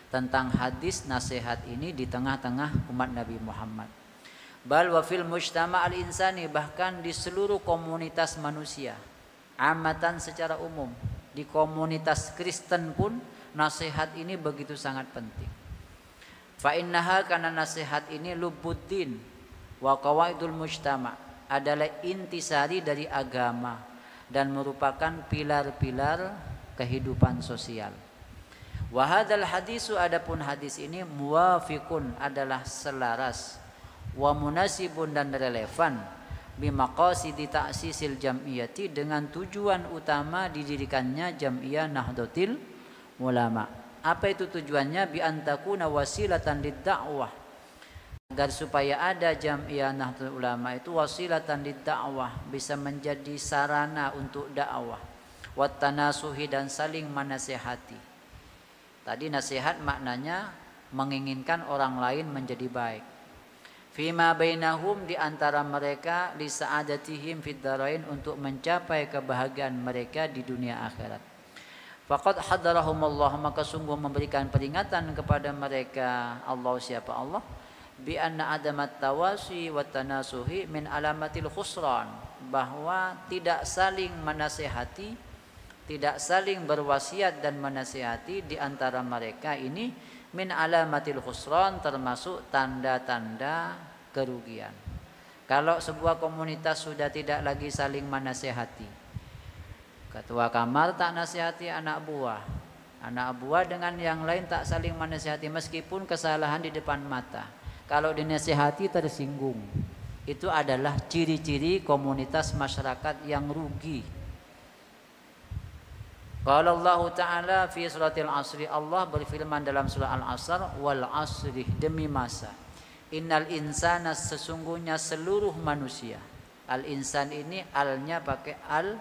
tentang hadis nasihat ini di tengah-tengah umat Nabi Muhammad. Bal wa fil mujtama' al-insani, bahkan di seluruh komunitas manusia, amatan secara umum, di komunitas Kristen pun nasihat ini begitu sangat penting. Fa innaha, karena nasihat ini lubuddin wa qawaidul mujtama', adalah intisari dari agama dan merupakan pilar-pilar kehidupan sosial. Wa hadzal hadisu, adapun hadis ini, muwafiqun, adalah selaras, wa munasibun, dan relevan, bimaqasidi ta'sisil jam'iyati, dengan tujuan utama didirikannya Jam'iyah Nahdlatul Ulama. Apa itu tujuannya? Bi antakuna wasilatan lid-da'wah, agar supaya ada Jam'iyah Nahdlatul Ulama itu wasilatan lid-da'wah, bisa menjadi sarana untuk dakwah, wat tanasuhi, dan saling menasihati. Tadi nasihat maknanya menginginkan orang lain menjadi baik. Fima bainahum, di antara mereka, li sa'adatihim fid dharain, untuk mencapai kebahagiaan mereka di dunia akhirat. Faqad hadarahumullah, maka sungguh memberikan peringatan kepada mereka Allah, siapa Allah, bi anna adamat tawasi wa tanasuhi min alamatil khusran, bahwa tidak saling menasihati, tidak saling berwasiat dan menasihati di antara mereka ini min alamatil khusran, termasuk tanda-tanda kerugian. Kalau sebuah komunitas sudah tidak lagi saling menasihati, ketua kamar tak nasihati anak buah dengan yang lain tak saling menasihati meskipun kesalahan di depan mata. Kalau dinasihati tersinggung, itu adalah ciri-ciri komunitas masyarakat yang rugi. Qala Allah Ta'ala fi suratil asri, Allah berfirman dalam surah Al-Asr, wal asri, demi masa, innal insana, sesungguhnya seluruh manusia. Al-insan ini alnya pakai al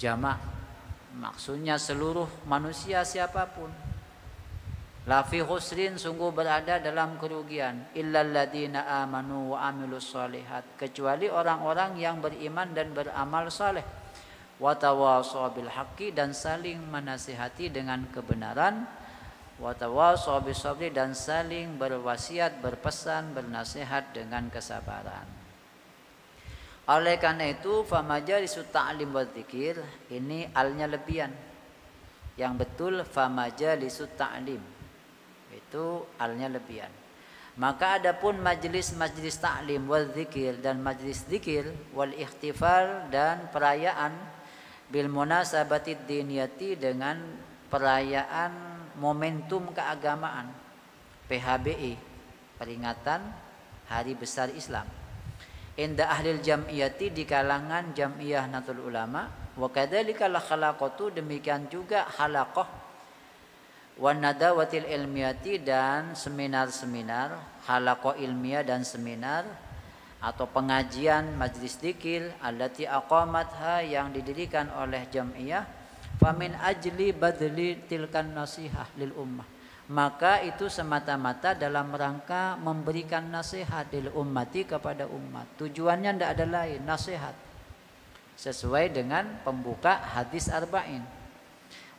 jamak, maksudnya seluruh manusia siapapun. Lafi khusrin, sungguh berada dalam kerugian, illal ladina amanu wa amilus solihat, kecuali orang-orang yang beriman dan beramal saleh, wa tawasaw bil haqqi, dan saling menasihati dengan kebenaran, wa tawasaw bis sabri, dan saling berwasiat, berpesan, bernasihat dengan kesabaran. Oleh karena itu, famajalisut ta'lim wa dzikir, ini alnya lebihan. Yang betul famajalisut ta'lim, itu alnya lebihan. Maka adapun majlis-majlis ta'lim wal dzikir, dan majlis dzikir wal ihtifal, dan perayaan bil munasabatid diniyati, dengan perayaan momentum keagamaan, PHBI, peringatan Hari Besar Islam, inda ahlil jam'iyati, di kalangan jam'iyah Nahdlatul Ulama, wa kadzalika la khalaqatu, demikian juga halaqah, wa nadawatil ilmiyati, dan seminar-seminar, halaqah ilmiah dan seminar atau pengajian majlis dzikir, allati aqamatha, yang didirikan oleh jam'iyah, famin ajli badli tilkan nasihah lil ummah, maka itu semata-mata dalam rangka memberikan nasihat lil ummati, kepada umat. Tujuannya tidak ada lain, nasihat, sesuai dengan pembuka hadis arba'in,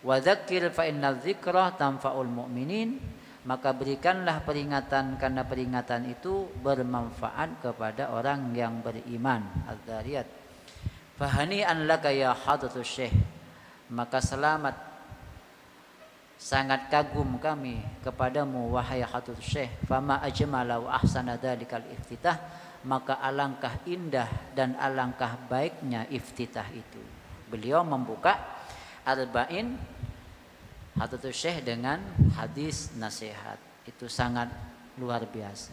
wa dzakir fa innal dzikra tanfa'ul mu'minin, maka berikanlah peringatan, karena peringatan itu bermanfaat kepada orang yang beriman. Az-Zariyat. Fahani'an laka ya hadratus syekh, maka selamat, sangat kagum kami kepadamu wahai hadratus syekh, fama ajmala wa ahsana dzalikal iftitah, maka alangkah indah dan alangkah baiknya iftitah itu. Beliau membuka arba'in hadratus syekh dengan hadis nasihat, itu sangat luar biasa.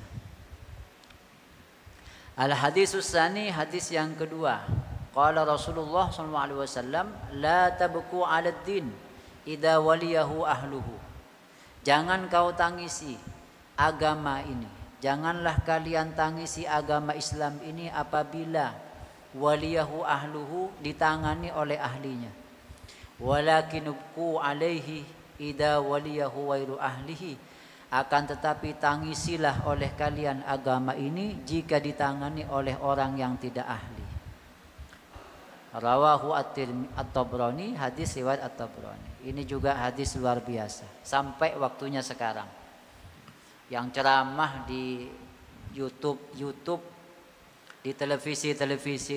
Al hadisus tsani, hadis yang kedua, qala Rasulullah sallallahu alaihi wasallam, la tabku 'alad din idza waliyahu ahluhu, jangan kau tangisi agama ini, janganlah kalian tangisi agama Islam ini apabila waliyahu ahluhu, ditangani oleh ahlinya. Walakin ubku alaihi idza waliyahu wairu ahlihi, akan tetapi tangisilah oleh kalian agama ini jika ditangani oleh orang yang tidak ahli. Rawahu at-Tabrani, hadis riwayat at-Tabrani. Ini juga hadis luar biasa. Sampai waktunya sekarang, yang ceramah di YouTube, di televisi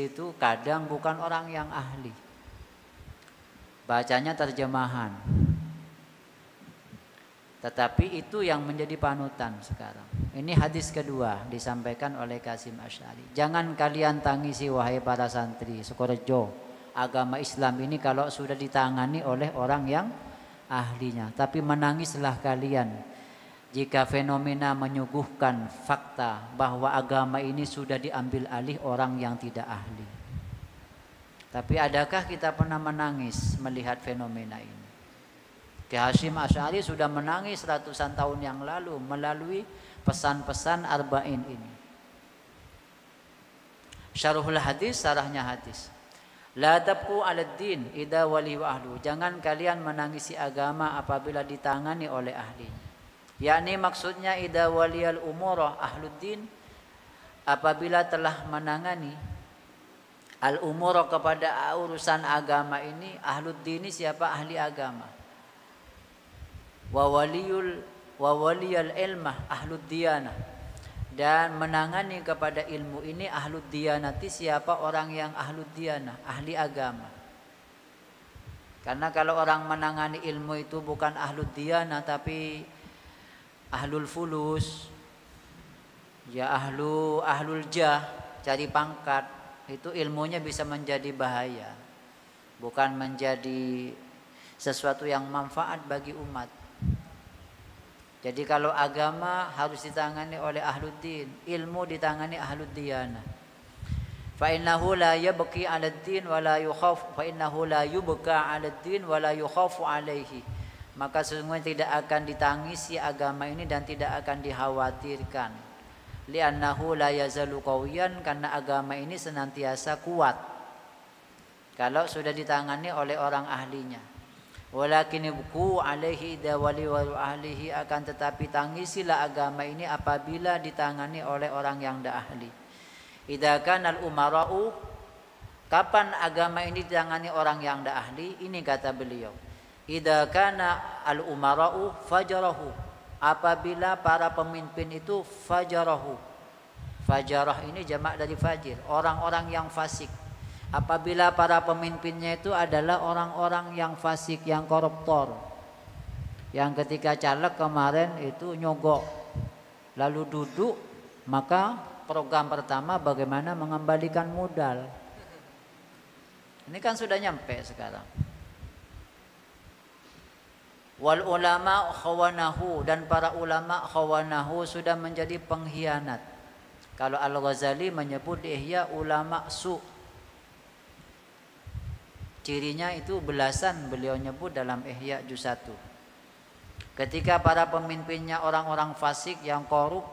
itu kadang bukan orang yang ahli, bacanya terjemahan, tetapi itu yang menjadi panutan sekarang. Ini hadis kedua disampaikan oleh Kasim Asy'ari. Jangan kalian tangisi wahai para santri Sukorejo, agama Islam ini kalau sudah ditangani oleh orang yang ahlinya. Tapi menangislah kalian jika fenomena menyuguhkan fakta bahwa agama ini sudah diambil alih orang yang tidak ahli. Tapi adakah kita pernah menangis melihat fenomena ini? Kasim Asy'ari sudah menangis ratusan tahun yang lalu melalui pesan-pesan arba'in ini. Syarhul hadis, sarahnya hadis. La tabku 'alad din idza wali wa ahlu, jangan kalian menangisi agama apabila ditangani oleh ahli. Yakni maksudnya idza waliyal umura ahluddin, apabila telah menangani Al-umur kepada urusan agama ini, ahlud dini siapa? Ahli agama. Wa waliyul ilmah ahlud diyanah. Dan menangani kepada ilmu ini ahlud diyanati siapa? Orang yang ahlud diyanah, ahli agama. Karena kalau orang menangani ilmu itu bukan ahlud diyanah tapi ahlul fulus, ya ahlul jah, cari pangkat, itu ilmunya bisa menjadi bahaya, bukan menjadi sesuatu yang manfaat bagi umat. Jadi kalau agama harus ditangani oleh ahluddin, ilmu ditangani ahluddiyana. Fa innahu la yabqi 'alad din wa la yukhaf, fa innahu la yubqa 'alad din wa la yukhafu 'alaihi. Maka sesungguhnya tidak akan ditangisi agama ini dan tidak akan dikhawatirkan. Li'annahu la yazalu qawiyan, karena agama ini senantiasa kuat kalau sudah ditangani oleh orang ahlinya. Walakin ibku alaihi dawali wa ahlihi, akan tetapi tangisilah agama ini apabila ditangani oleh orang yang dah ahli. Idza kana al-umara'u, kapan agama ini ditangani orang yang dah ahli? Ini kata beliau, idza kana al-umara'u fajarahu, apabila para pemimpin itu fajarahu. Fajarah ini jamak dari fajir, orang-orang yang fasik. Apabila para pemimpinnya itu adalah orang-orang yang fasik, yang koruptor, yang ketika caleg kemarin itu nyogok lalu duduk, maka program pertama bagaimana mengembalikan modal. Ini kan sudah nyampe sekarang. Wal ulama khawanahu, dan para ulama khawanahu sudah menjadi pengkhianat. Kalau Al-Ghazali menyebut Ihya ulama su, cirinya itu belasan beliau nyebut dalam Ihya juz 1. Ketika para pemimpinnya orang-orang fasik yang korup,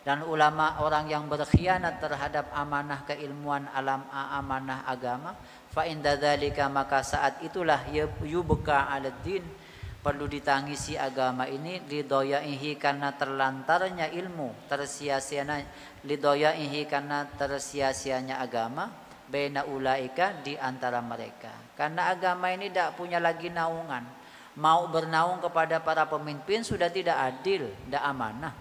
dan ulama orang yang berkhianat terhadap amanah keilmuan, amanah agama, fa inda dzalika, maka saat itulah yubqa 'alad din, perlu ditangisi agama ini, lidoyaihi, karena terlantarnya ilmu, tersia-sianya, lidoyaihi, karena tersia-sianya agama, baina ulaika, di antara mereka. Karena agama ini tidak punya lagi naungan. Mau bernaung kepada para pemimpin sudah tidak adil, tidak amanah.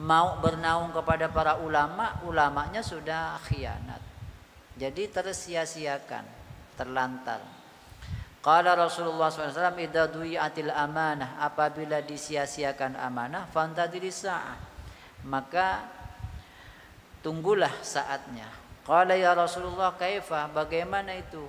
Mau bernaung kepada para ulama, ulamanya sudah khianat. Jadi tersia-siakan, terlantar. Qala Rasulullah SAW, idza du'iatil amanah, apabila disia-siakan amanah, fantadiri sa'ah, maka tunggulah saatnya. Qala ya Rasulullah, kaifa, bagaimana itu?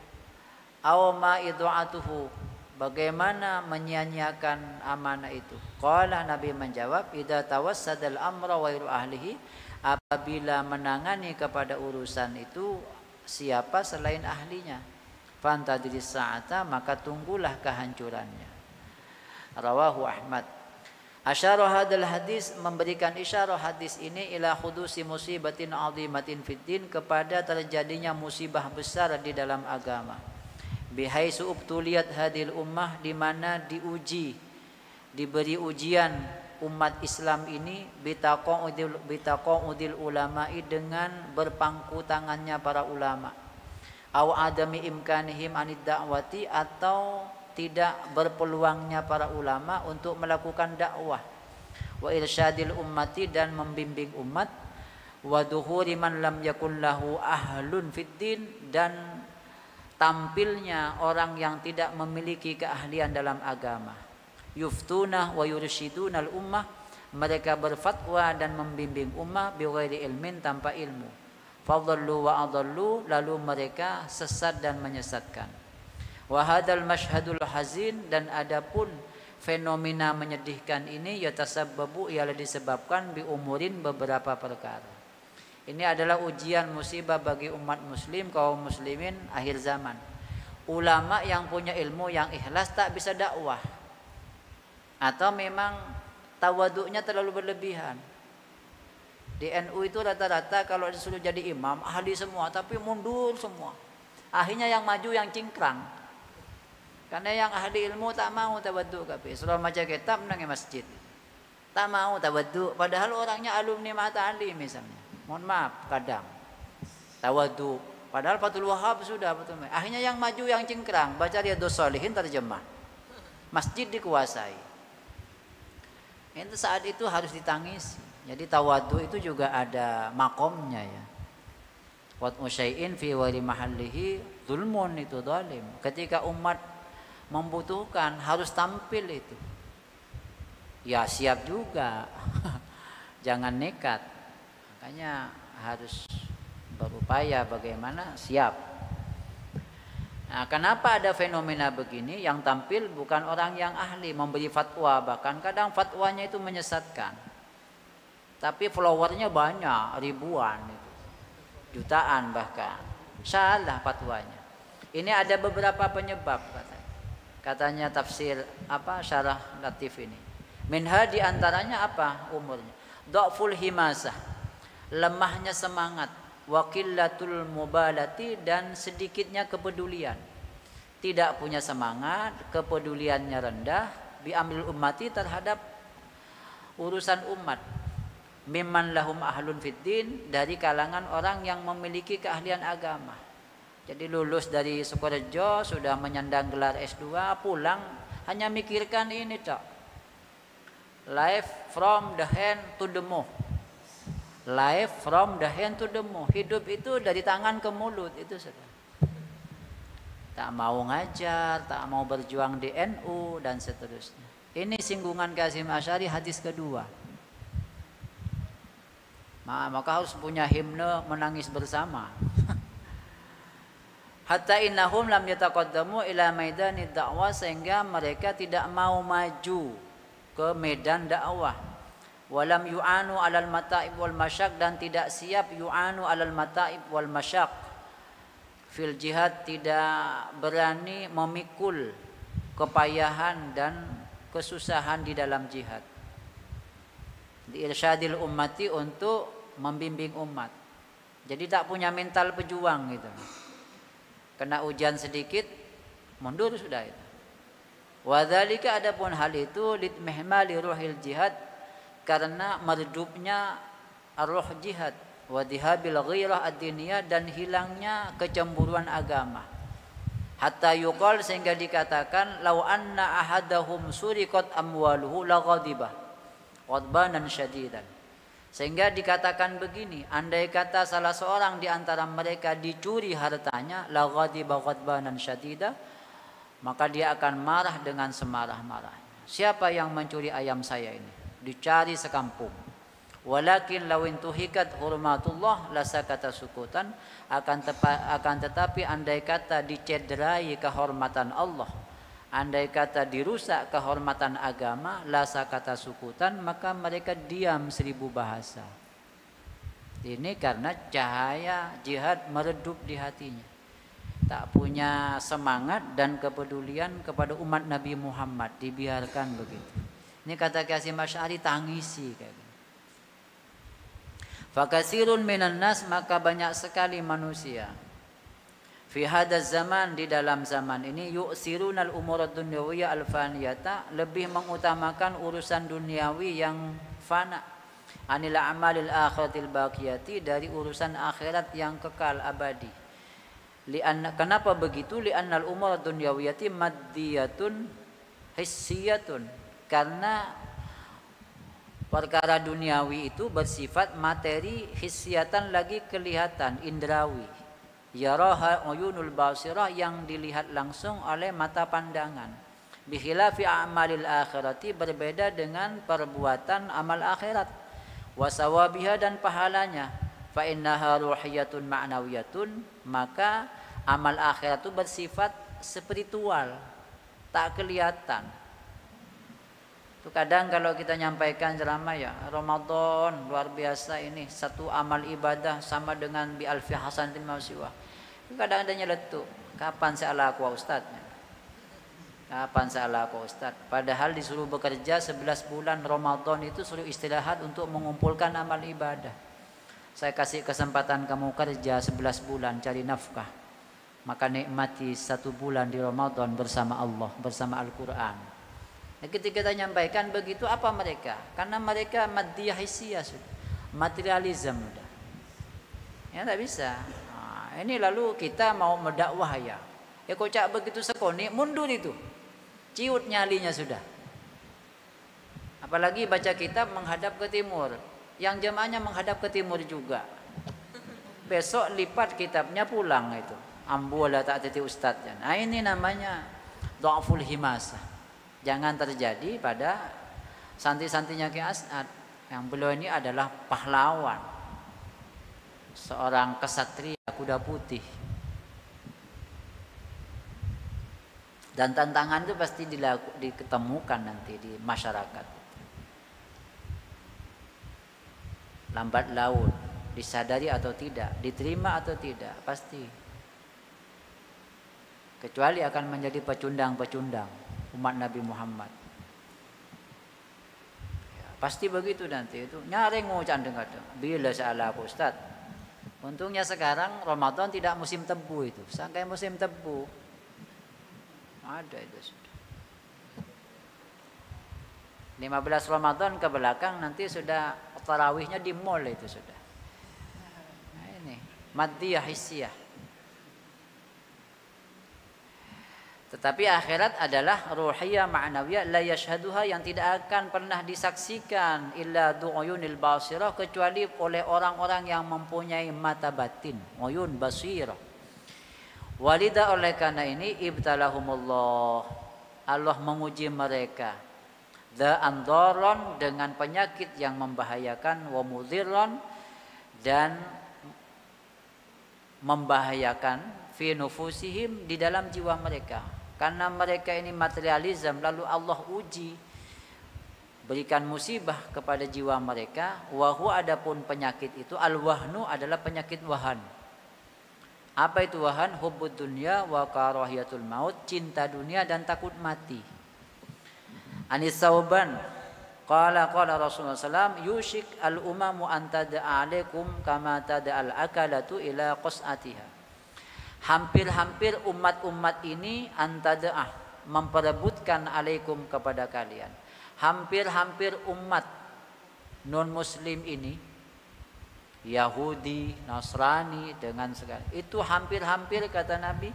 Aw ma idha'atuhu, bagaimana menyia-nyiakan amanah itu? Qala, Nabi menjawab, idza tawassadal amra ghairu ahlihi, apabila menangani kepada urusan itu siapa selain ahlinya. Fantadiri sa'ata, maka tunggulah kehancurannya. Rawahu Ahmad. Asyara hadal hadis, memberikan isyarah hadis ini ila khudusi musibatin azimatin fiddin, kepada terjadinya musibah besar di dalam agama. Bihaisu ubtuliyat hadil ummah, di mana diuji, diberi ujian umat Islam ini, bitaqa'udil ulama'i, dengan berpangku tangannya para ulama. Au adami imkanihim anid da'wati, atau tidak berpeluangnya para ulama untuk melakukan dakwah. Wa irsyadil ummati, dan membimbing umat. Wa duhuri man lam yakun lahu ahlun fiddin, dan tampilnya orang yang tidak memiliki keahlian dalam agama. Yuftunah wa yursyidunal ummah, mereka berfatwa dan membimbing ummah bighairi ilmin, tanpa ilmu. Fadhallu wa adallu, lalu mereka sesat dan menyesatkan. Wa hadzal masyhadul hazin, dan adapun fenomena menyedihkan ini, yatasabbabu, ialah disebabkan bi umurin, beberapa perkara. Ini adalah ujian musibah bagi umat muslim, kaum muslimin akhir zaman. Ulama yang punya ilmu, yang ikhlas, tak bisa dakwah, atau memang tawaduknya terlalu berlebihan. Di NU itu rata-rata kalau disuruh jadi imam, ahli semua, tapi mundur semua. Akhirnya yang maju yang cingkrang. Karena yang ahli ilmu tak mau tawaduk, tapi suruh baca kitab menang masjid, tak mau tawaduk. Padahal orangnya alumni mata alim misalnya. Mohon maaf, kadang tawaduk, Padahal Fathul Wahhab sudah betul. Akhirnya yang maju yang cingkrang, baca Riyadhus Shalihin terjemah. Masjid dikuasai. Itu saat itu harus ditangis. Jadi tawadhu itu juga ada makomnya ya. Wat musyai'in fi wali mahallihi zulmun, itu zalim. Ketika umat membutuhkan harus tampil itu. Ya siap juga. Jangan nekat. Makanya harus berupaya bagaimana siap. Nah, kenapa ada fenomena begini? Yang tampil bukan orang yang ahli memberi fatwa, bahkan kadang fatwanya itu menyesatkan. Tapi followernya banyak, ribuan itu. Jutaan bahkan. Salah fatwanya. Ini ada beberapa penyebab katanya tafsir Syarah Latif ini. Minha di antaranya apa umurnya? Dha'ful himasah. Lemahnya semangat, wa qillatul mubalati, dan sedikitnya kepedulian. Tidak punya semangat, kepeduliannya rendah, bi amril ummati, terhadap urusan umat. Mimman lahum ahlun fiddin, dari kalangan orang yang memiliki keahlian agama. Jadi lulus dari Sukorejo, sudah menyandang gelar S2, pulang hanya mikirkan ini cok. Life from the hand to the mouth. Life from the hand to the mouth. Hidup itu dari tangan ke mulut, itu sudah. Tak mau ngajar, tak mau berjuang di NU dan seterusnya. Ini singgungan Kasyim Asy'ari hadis kedua. Maka harus punya himne menangis bersama. Hatta innahum lam yataqaddamu ila maidani dakwah, sehingga mereka tidak mau maju ke medan dakwah. Walam yu'anu alal mata'ib wal masyak, dan tidak siap yu'anu alal mata'ib wal masyak. Fil jihad, tidak berani memikul kepayahan dan kesusahan di dalam jihad. Di irsyadil ummati, untuk membimbing umat. Jadi tak punya mental pejuang gitu. Kena ujian sedikit mundur sudah itu. Wa dzalika, adapun hal itu litmihmali ruhil jihad, karena meredupnya arwah jihad, wa dihabil ghirah ad-diniyah, dan hilangnya kecemburuan agama. Hatta yuqal, sehingga dikatakan, law anna ahadahum suriqat amwaluhu laghadibah ghadbanan syadidan. Sehingga dikatakan begini, andai kata salah seorang di antara mereka dicuri hartanya, laghadiba ghadbanan syadida, maka dia akan marah dengan semarah-marahnya. Siapa yang mencuri ayam saya ini? Dicari sekampung. Walakin lawin tuhikat hurmatullah lasakata sukutan, akan tetapi andai kata dicederai kehormatan Allah, andai kata dirusak kehormatan agama, lasakata sukutan, maka mereka diam 1000 bahasa. Ini karena cahaya jihad meredup di hatinya. Tak punya semangat dan kepedulian kepada umat Nabi Muhammad, dibiarkan begitu. Ini kata Kasyim Asy'ari, tangisi kayak gitu. Fakasirun minan nas, maka banyak sekali manusia. Fi hadaz zaman, di dalam zaman ini, yu'sirunal umurad dunyawiyya al-faniyata, lebih mengutamakan urusan duniawi yang fana, anil a'malil akhiratil baqiyati, dari urusan akhirat yang kekal abadi. Kenapa begitu? Li'annal umurad dunyawiyati maddiyatun hissiyatun, karena perkara duniawi itu bersifat materi, hissiyatan lagi kelihatan, indrawi. Yaraha uyunul basirah, yang dilihat langsung oleh mata pandangan. Bikhilafi a'malil akhirati, berbeda dengan perbuatan amal akhirat. Wasawabiha, dan pahalanya. Fa innaha ruhiyatun ma'nawiyatun, maka amal akhirat itu bersifat spiritual, tak kelihatan. Itu kadang kalau kita nyampaikan ceramah ya, Ramadan luar biasa ini, satu amal ibadah sama dengan bi alfi hasanatin masiwa. Itu kadang ada nyeletuk, kapan saya laku Ustaz? Kapan saya laku Ustaz? Padahal disuruh bekerja 11 bulan Ramadan itu suruh istirahat untuk mengumpulkan amal ibadah. Saya kasih kesempatan kamu kerja 11 bulan cari nafkah, maka nikmati 1 bulan di Ramadan bersama Allah, bersama Al-Quran. Nah, ketika kita nyampaikan begitu, apa mereka? Karena mereka maddiyah hissiyah sudah, materialism sudah. Ya tak bisa. Nah, Nah, ini lalu kita mau mendakwah ya. Ya kok cak begitu sekoni, mundur itu. Ciut nyalinya sudah. Apalagi baca kitab menghadap ke timur. Yang jemaahnya menghadap ke timur juga. Besok lipat kitabnya pulang itu. Ambu la ta'titi ustadznya. Nah ini namanya dha'ful himasah. Jangan terjadi pada santri-santrinya Ki As'ad. Yang beliau ini adalah pahlawan. Seorang kesatria kuda putih. Dan tantangan itu pasti diketemukan nanti di masyarakat. Lambat laun, disadari atau tidak, diterima atau tidak, pasti. Kecuali akan menjadi pecundang-pecundang umat Nabi Muhammad. Ya, pasti begitu nanti itu. Nyaring ngucan kadang. Bila salah aku Ustaz. Untungnya sekarang Ramadan tidak musim tebu itu. Sampai musim tebu ada itu sudah. 15 Ramadan ke belakang nanti sudah tarawihnya di mall itu sudah. Nah ini maddiyah hissiyah. Tetapi akhirat adalah ruhiyah ma'nawiyah la yashhaduha, yang tidak akan pernah disaksikan illa du'uyunil basirah, kecuali oleh orang-orang yang mempunyai mata batin, uyun basirah. Walida, oleh karena ini ibtalahumullah, Allah menguji mereka dha'andaron, dengan penyakit yang membahayakan, wa mudhirran, dan membahayakan fi nufusihim, di dalam jiwa mereka. Karena mereka ini materialism, lalu Allah uji, berikan musibah kepada jiwa mereka. Wahu, adapun penyakit itu al-wahnu, adalah penyakit wahan. Apa itu wahan? Hubbud dunya wa karahiyatul maut, cinta dunia dan takut mati. Anis Sauban qala Rasulullah sallam yushik al-umamu an tad'a alaikum kama tad'a al-akalatu ila qas'atiha. Hampir-hampir umat-umat ini antada'ah, memperebutkan alaikum, kepada kalian. Hampir-hampir umat non muslim ini, Yahudi, Nasrani, dengan segala itu hampir-hampir, kata Nabi,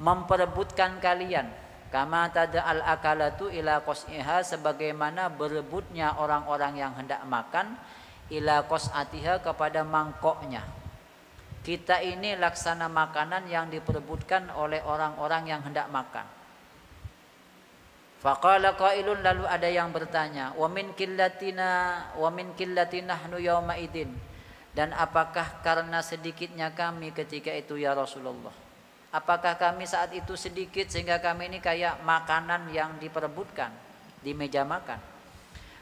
memperebutkan kalian. Kama tada'al akalatu ila qas'iha, sebagaimana berebutnya orang-orang yang hendak makan, ila qas'atiha, kepada mangkoknya. Kita ini laksana makanan yang diperebutkan oleh orang-orang yang hendak makan. Faqala qailun, lalu ada yang bertanya, wa min killatina nahnu yauma idin, dan apakah karena sedikitnya kami ketika itu ya Rasulullah? Apakah kami saat itu sedikit sehingga kami ini kayak makanan yang diperebutkan di meja makan?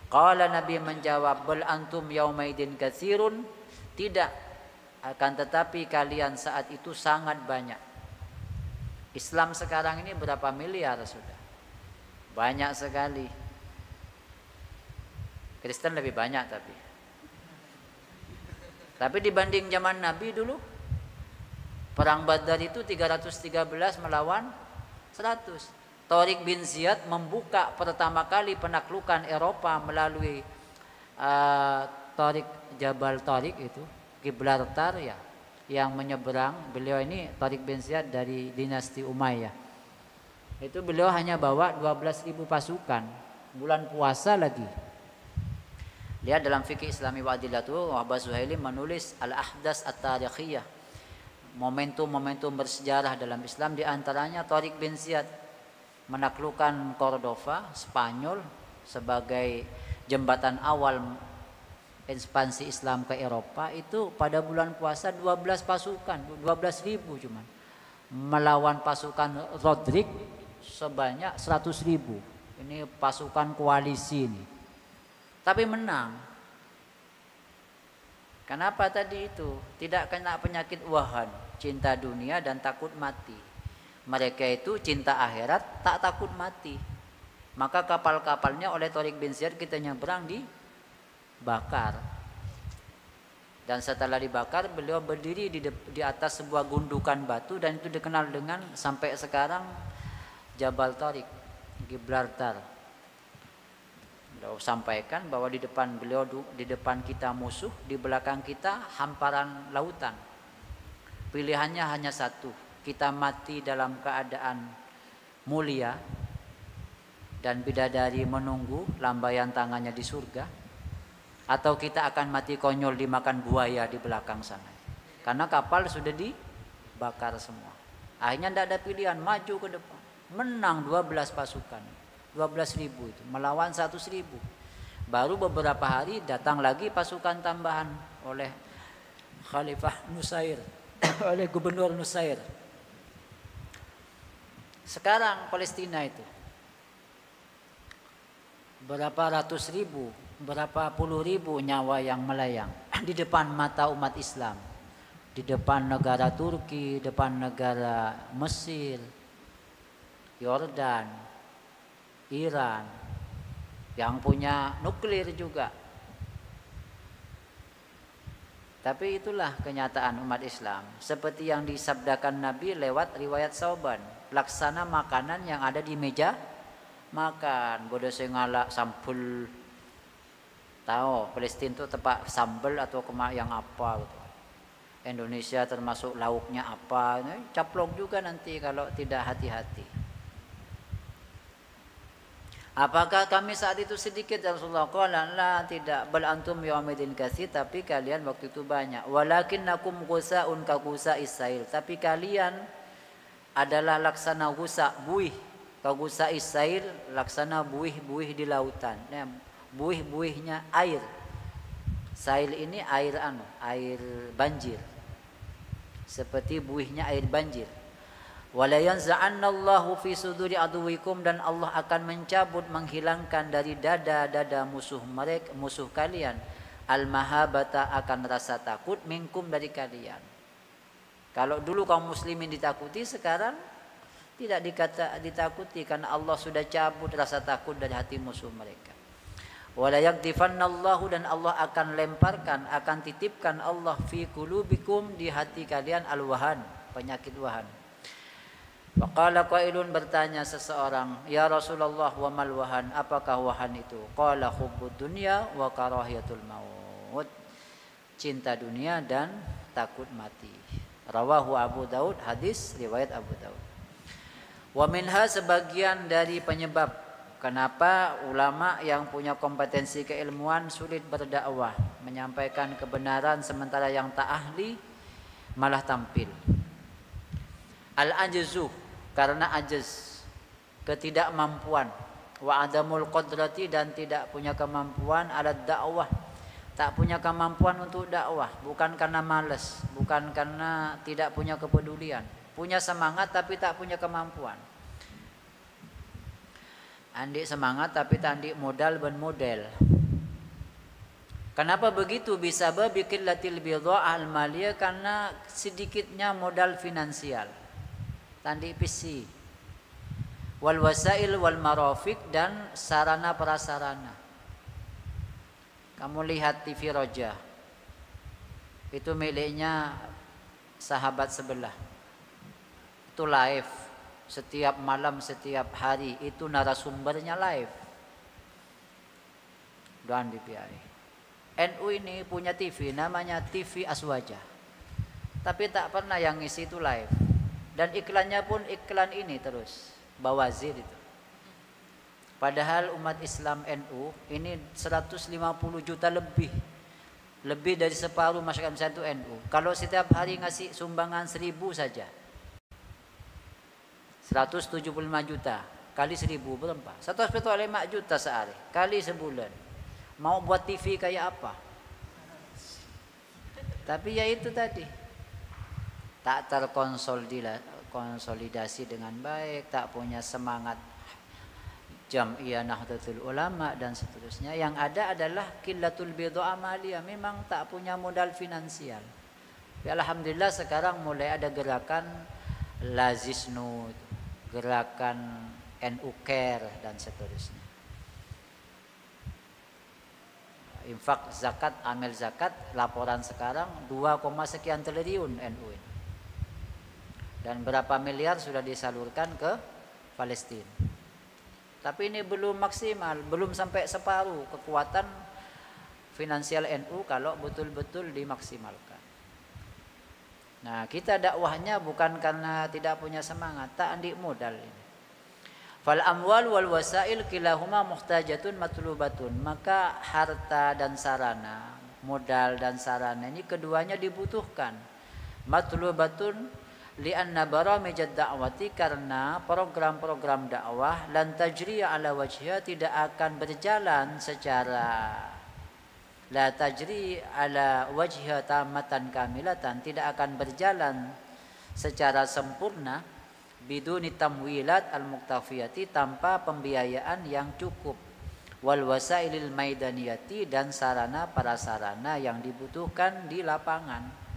Qala, Nabi menjawab, bal antum yauma idin katsirun, tidak, akan tetapi kalian saat itu sangat banyak. Islam sekarang ini berapa miliar sudah? Banyak sekali. Kristen lebih banyak tapi dibanding zaman Nabi dulu, perang Badar itu 313 melawan 100. Tariq bin Ziyad membuka pertama kali penaklukan Eropa melalui Tariq Jabal Tariq itu, Gibraltar ya, yang menyeberang. Beliau ini Tariq bin Ziyad dari dinasti Umayyah. Itu beliau hanya bawa 12.000 pasukan, bulan puasa lagi. Lihat dalam fikih Islami wa adillatuh, Wahbah Zuhaili menulis Al-Ahdas At-Tarikhiyah, momentum-momentum bersejarah dalam Islam. Di antaranya Tariq bin Ziyad menaklukkan Cordova, Spanyol, sebagai jembatan awal ekspansi Islam ke Eropa. Itu pada bulan puasa 12 pasukan, 12.000 cuman, melawan pasukan Rodrik sebanyak 100.000. Ini pasukan koalisi ini. Tapi menang. Kenapa tadi itu? Tidak kena penyakit wahan, cinta dunia dan takut mati. Mereka itu cinta akhirat, tak takut mati. Maka kapal-kapalnya oleh Tariq bin Ziyad kita nyebrang dibakar. Dan setelah dibakar, beliau berdiri di atas sebuah gundukan batu, dan itu dikenal dengan sampai sekarang Jabal Tariq, Gibraltar. Beliau sampaikan bahwa di depan beliau, di depan kita musuh, di belakang kita hamparan lautan. Pilihannya hanya satu, kita mati dalam keadaan mulia dan bidadari menunggu lambaian tangannya di surga, atau kita akan mati konyol dimakan buaya di belakang sana. Karena kapal sudah dibakar semua. Akhirnya tidak ada pilihan, maju ke depan. Menang 12 pasukan, 12.000 itu melawan 100.000. Baru beberapa hari datang lagi pasukan tambahan oleh Khalifah Nusair, oleh Gubernur Nusair. Sekarang Palestina itu berapa ratus ribu, berapa puluh ribu nyawa yang melayang di depan mata umat Islam, di depan negara Turki, depan negara Mesir, Yordan, Iran, yang punya nuklir juga. Tapi itulah kenyataan umat Islam. Seperti yang disabdakan Nabi lewat riwayat Sauban, laksana makanan yang ada di meja makan. Bodoh sengala sampul. Tahu Palestina itu tepak sambal atau kemak yang apa gitu. Indonesia termasuk lauknya apa. Caplok juga nanti kalau tidak hati-hati. Apakah kami saat itu sedikit ya Rasulullah? Qala la, tidak. Bal antum yawmidin katsir, tapi kalian waktu itu banyak. Walakinnakum ghusaun ka ghusa'is sail, tapi kalian adalah laksana ghusa, buih. Ka ghusa'is sail, laksana buih-buih di lautan. Nah, buih-buihnya air. Sail ini air air banjir. Seperti buihnya air banjir. Wala yanza'annallahu fi suduri aduwikum, dan Allah akan mencabut, menghilangkan dari dada-dada musuh kalian, al-mahabata, akan rasa takut, minkum, dari kalian. Kalau dulu kaum muslimin ditakuti, sekarang tidak ditakuti karena Allah sudah cabut rasa takut dari hati musuh mereka. Wala yakdifannallahu, dan Allah akan lemparkan, akan titipkan Allah fi qulubikum, di hati kalian, al-wahan, penyakit wahan. Waqala qailun, bertanya seseorang, ya Rasulullah, wa mal wahan, apakah wahan itu? Qala hubbud dunya wa karahiyatul maut, cinta dunia dan takut mati. Rawahu Abu Daud, hadis riwayat Abu Daud. Wa minha, sebagian dari penyebab kenapa ulama yang punya kompetensi keilmuan sulit berdakwah, menyampaikan kebenaran sementara yang tak ahli malah tampil. Al-ajzu, karena ajaz, ketidakmampuan, wa adamul qadrati, dan tidak punya kemampuan, ala dakwah, tak punya kemampuan untuk dakwah, bukan karena malas, bukan karena tidak punya kepedulian, punya semangat tapi tak punya kemampuan. Andik semangat tapi tak andik modal ben model. Kenapa begitu? Bisa bikin latil bidha'ah al-maliyah, karena sedikitnya modal finansial. Tandi PC, wal wasail wal marafik, dan sarana prasarana. Kamu lihat TV Roja, itu miliknya sahabat sebelah, itu live setiap malam, setiap hari, itu narasumbernya live. Dan DPI NU ini punya TV namanya TV Aswaja, tapi tak pernah yang ngisi itu live. Dan iklannya pun iklan ini terus, Bawazir itu. Padahal umat Islam NU ini 150 juta lebih. Lebih dari separuh masyarakat Indonesia itu NU. Kalau setiap hari ngasih sumbangan 1.000 saja, 175 juta kali 1.000 berapa? 145 juta sehari kali sebulan. Mau buat TV kayak apa? Tapi ya itu tadi, tak terkonsolidasi dengan baik, tak punya semangat Jam'iyah Nahdlatul Ulama dan seterusnya. Yang ada adalah qillatul bidha'ah maliyah, memang tak punya modal finansial. Ya, alhamdulillah sekarang mulai ada gerakan Lazisnu, gerakan NU Care dan seterusnya. Infak zakat, amil zakat, laporan sekarang 2, sekian triliun NU ini. Dan berapa miliar sudah disalurkan ke Palestina. Tapi ini belum maksimal, belum sampai separuh kekuatan finansial NU kalau betul-betul dimaksimalkan. Nah, kita dakwahnya bukan karena tidak punya semangat, tak andik modal ini. Fal amwal wal wasail kilahuma muhtajatun matlubatun. Maka harta dan sarana, modal dan sarana ini keduanya dibutuhkan. Matlubatun li'anna baramijad da'wati, karena program-program dakwah lan tajriya ala wajhiha, tidak akan berjalan secara la tajri ala wajhiha tamatan kamilatan, tidak akan berjalan secara sempurna biduni tamwilat al-muktafiyati, tanpa pembiayaan yang cukup, wal wasailil maidaniyati, dan sarana prasarana yang dibutuhkan di lapangan.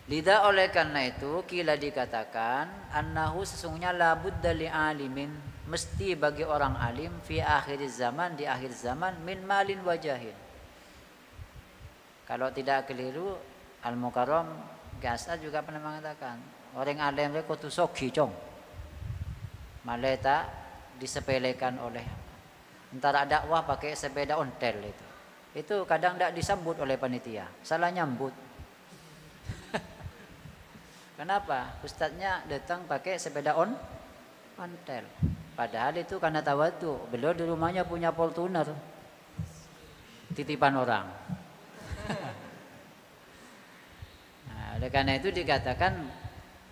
Lidah oleh karena itu kila dikatakan annahu, sesungguhnya la budda li alimin, mesti bagi orang alim, fi akhir zaman, di akhir zaman, min malin wajahin. Kalau tidak keliru, Al-Mukarram Gasa juga pernah mengatakan orang alim itu kudu sogi cong, maleta disepelekan oleh antara dakwah pakai sepeda ontel itu kadang tidak disambut oleh panitia, salah nyambut. Kenapa? Ustadznya datang pakai sepeda ontel. Padahal itu karena tawadu. Beliau di rumahnya punya Fortuner, titipan orang. Nah, oleh karena itu dikatakan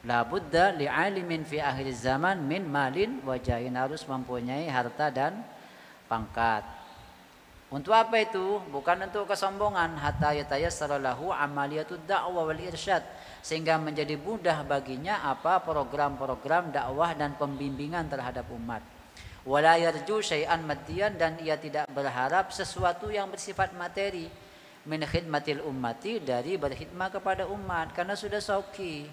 la budda li alimin fi akhir zaman min malin wajahin, harus mempunyai harta dan pangkat. Untuk apa itu? Bukan untuk kesombongan. Hatta yatayassara lahu amaliyatud da'wah wal irsyad, sehingga menjadi mudah baginya apa program-program dakwah dan pembimbingan terhadap umat. Wala yarju syai'an maddiyan, dan ia tidak berharap sesuatu yang bersifat materi, min khidmatil ummati, dari berkhidmah kepada umat, karena sudah sauki,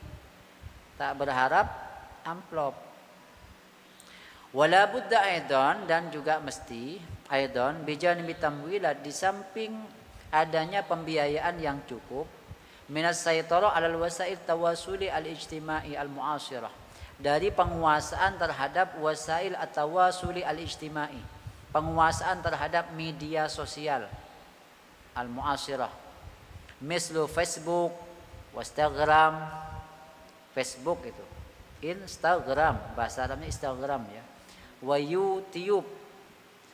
tak berharap amplop. Wala budda aidan, dan juga mesti aidan bijanibi tamwilat, di samping adanya pembiayaan yang cukup, minas saytara alal wasail tawasuli al-ijtimai al-mu'asirah, dari penguasaan terhadap wasail at-tawasuli al-ijtimai, penguasaan terhadap media sosial al-mu'asirah, mislu Facebook, Instagram. Facebook itu Instagram, bahasa Arabnya Instagram ya. Wa YouTube,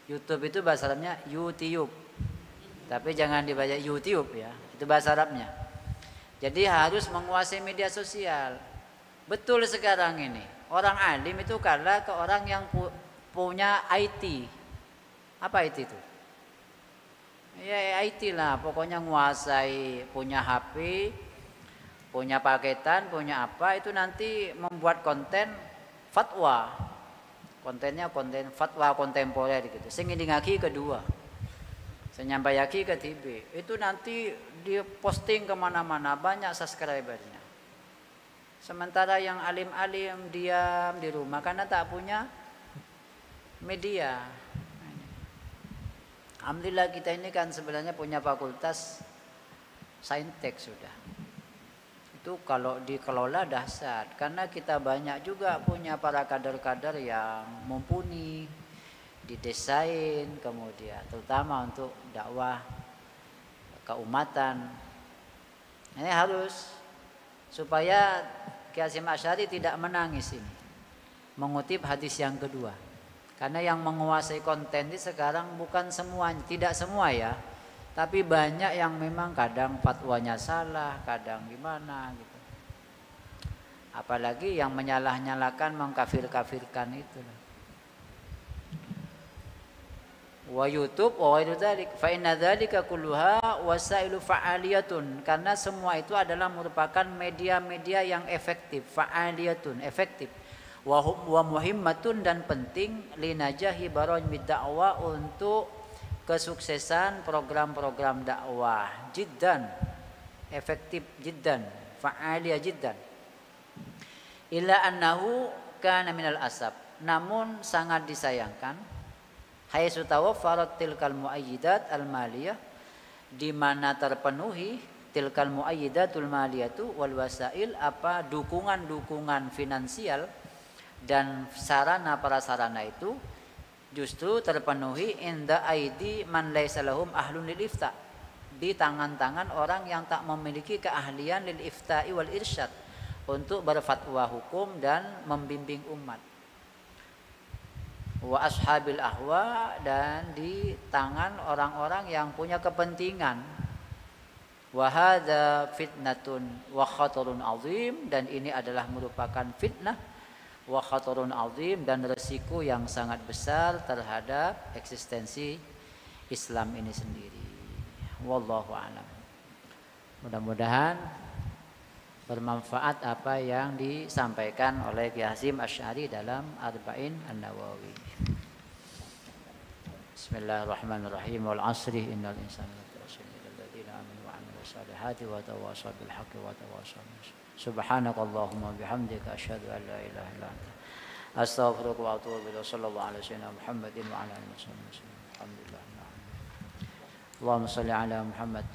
YouTube itu bahasa Arabnya YouTube, tapi jangan dibaca YouTube ya, itu bahasa Arabnya. Jadi harus menguasai media sosial. Betul sekarang ini orang alim itu kalah ke orang yang punya IT. Apa IT itu? Ya IT lah, pokoknya menguasai, punya HP, punya paketan, punya apa, itu nanti membuat konten fatwa. Kontennya konten fatwa kontemporer gitu. Sing ngaki kedua, senyampaiaki ke TV, itu nanti diposting kemana-mana, banyak subscribernya. Sementara yang alim-alim diam di rumah karena tak punya media. Alhamdulillah kita ini kan sebenarnya punya fakultas saintek sudah. Itu kalau dikelola dahsyat, karena kita banyak juga punya para kader-kader yang mumpuni di desain, kemudian terutama untuk dakwah keumatan. Ini harus supaya Ki Hasyim Asy'ari tidak menangis ini, mengutip hadis yang kedua, karena yang menguasai konten ini sekarang bukan semuanya, tidak semua ya, tapi banyak yang memang kadang fatwanya salah, kadang gimana gitu. Apalagi yang menyalah-nyalakan, mengkafir-kafirkan itu. Wa YouTube wa ghairu dzalik fa inna dzalika kulluha wasailu fa'aliyatun, karena semua itu adalah merupakan media-media yang efektif, fa'aliyatun, efektif. Wa muhimmatun, dan penting, linajahi baramid da'wah, untuk kesuksesan program-program dakwah, jiddan, efektif jiddan, fa'aliyah jiddan. Illa annahu kana minal asab, namun sangat disayangkan, haitsu tawaffarat tilkal muayyidat al-maliyah, di mana terpenuhi tilkal muayyidatul maliyatu wal wasail, apa dukungan-dukungan finansial dan sarana prasarana itu justru terpenuhi inda aidi man laisa lahum ahlun lil ifta, di tangan-tangan orang yang tak memiliki keahlian lil ifta'i wal irsyad, untuk berfatwa hukum dan membimbing umat. Wa ashabil ahwa, dan di tangan orang-orang yang punya kepentingan. Wa hadza fitnatun wa khatarun azim, dan ini adalah merupakan fitnah wa khatarun azim, dan resiko yang sangat besar terhadap eksistensi Islam ini sendiri. Wallahu a'lam. Mudah-mudahan bermanfaat apa yang disampaikan oleh Ki Hasyim Asy'ari dalam Arba'in An-Nawawi. Bismillahirrahmanirrahim. Wal 'asri innal insana lafi khusr illa alladziina aamanu wa 'amilus shalihati wa tawassaw bil haqqi wa tawassaw bis sabr. Subhanakallahumma bihamdika asyhadu an la ilaha illa anta astaghfiruka wa atubu ilaik. Shallallahu alaihi wasallam Muhammadin wa ala alihi wasallam. Alhamdulillah. Allahumma shalli ala Muhammad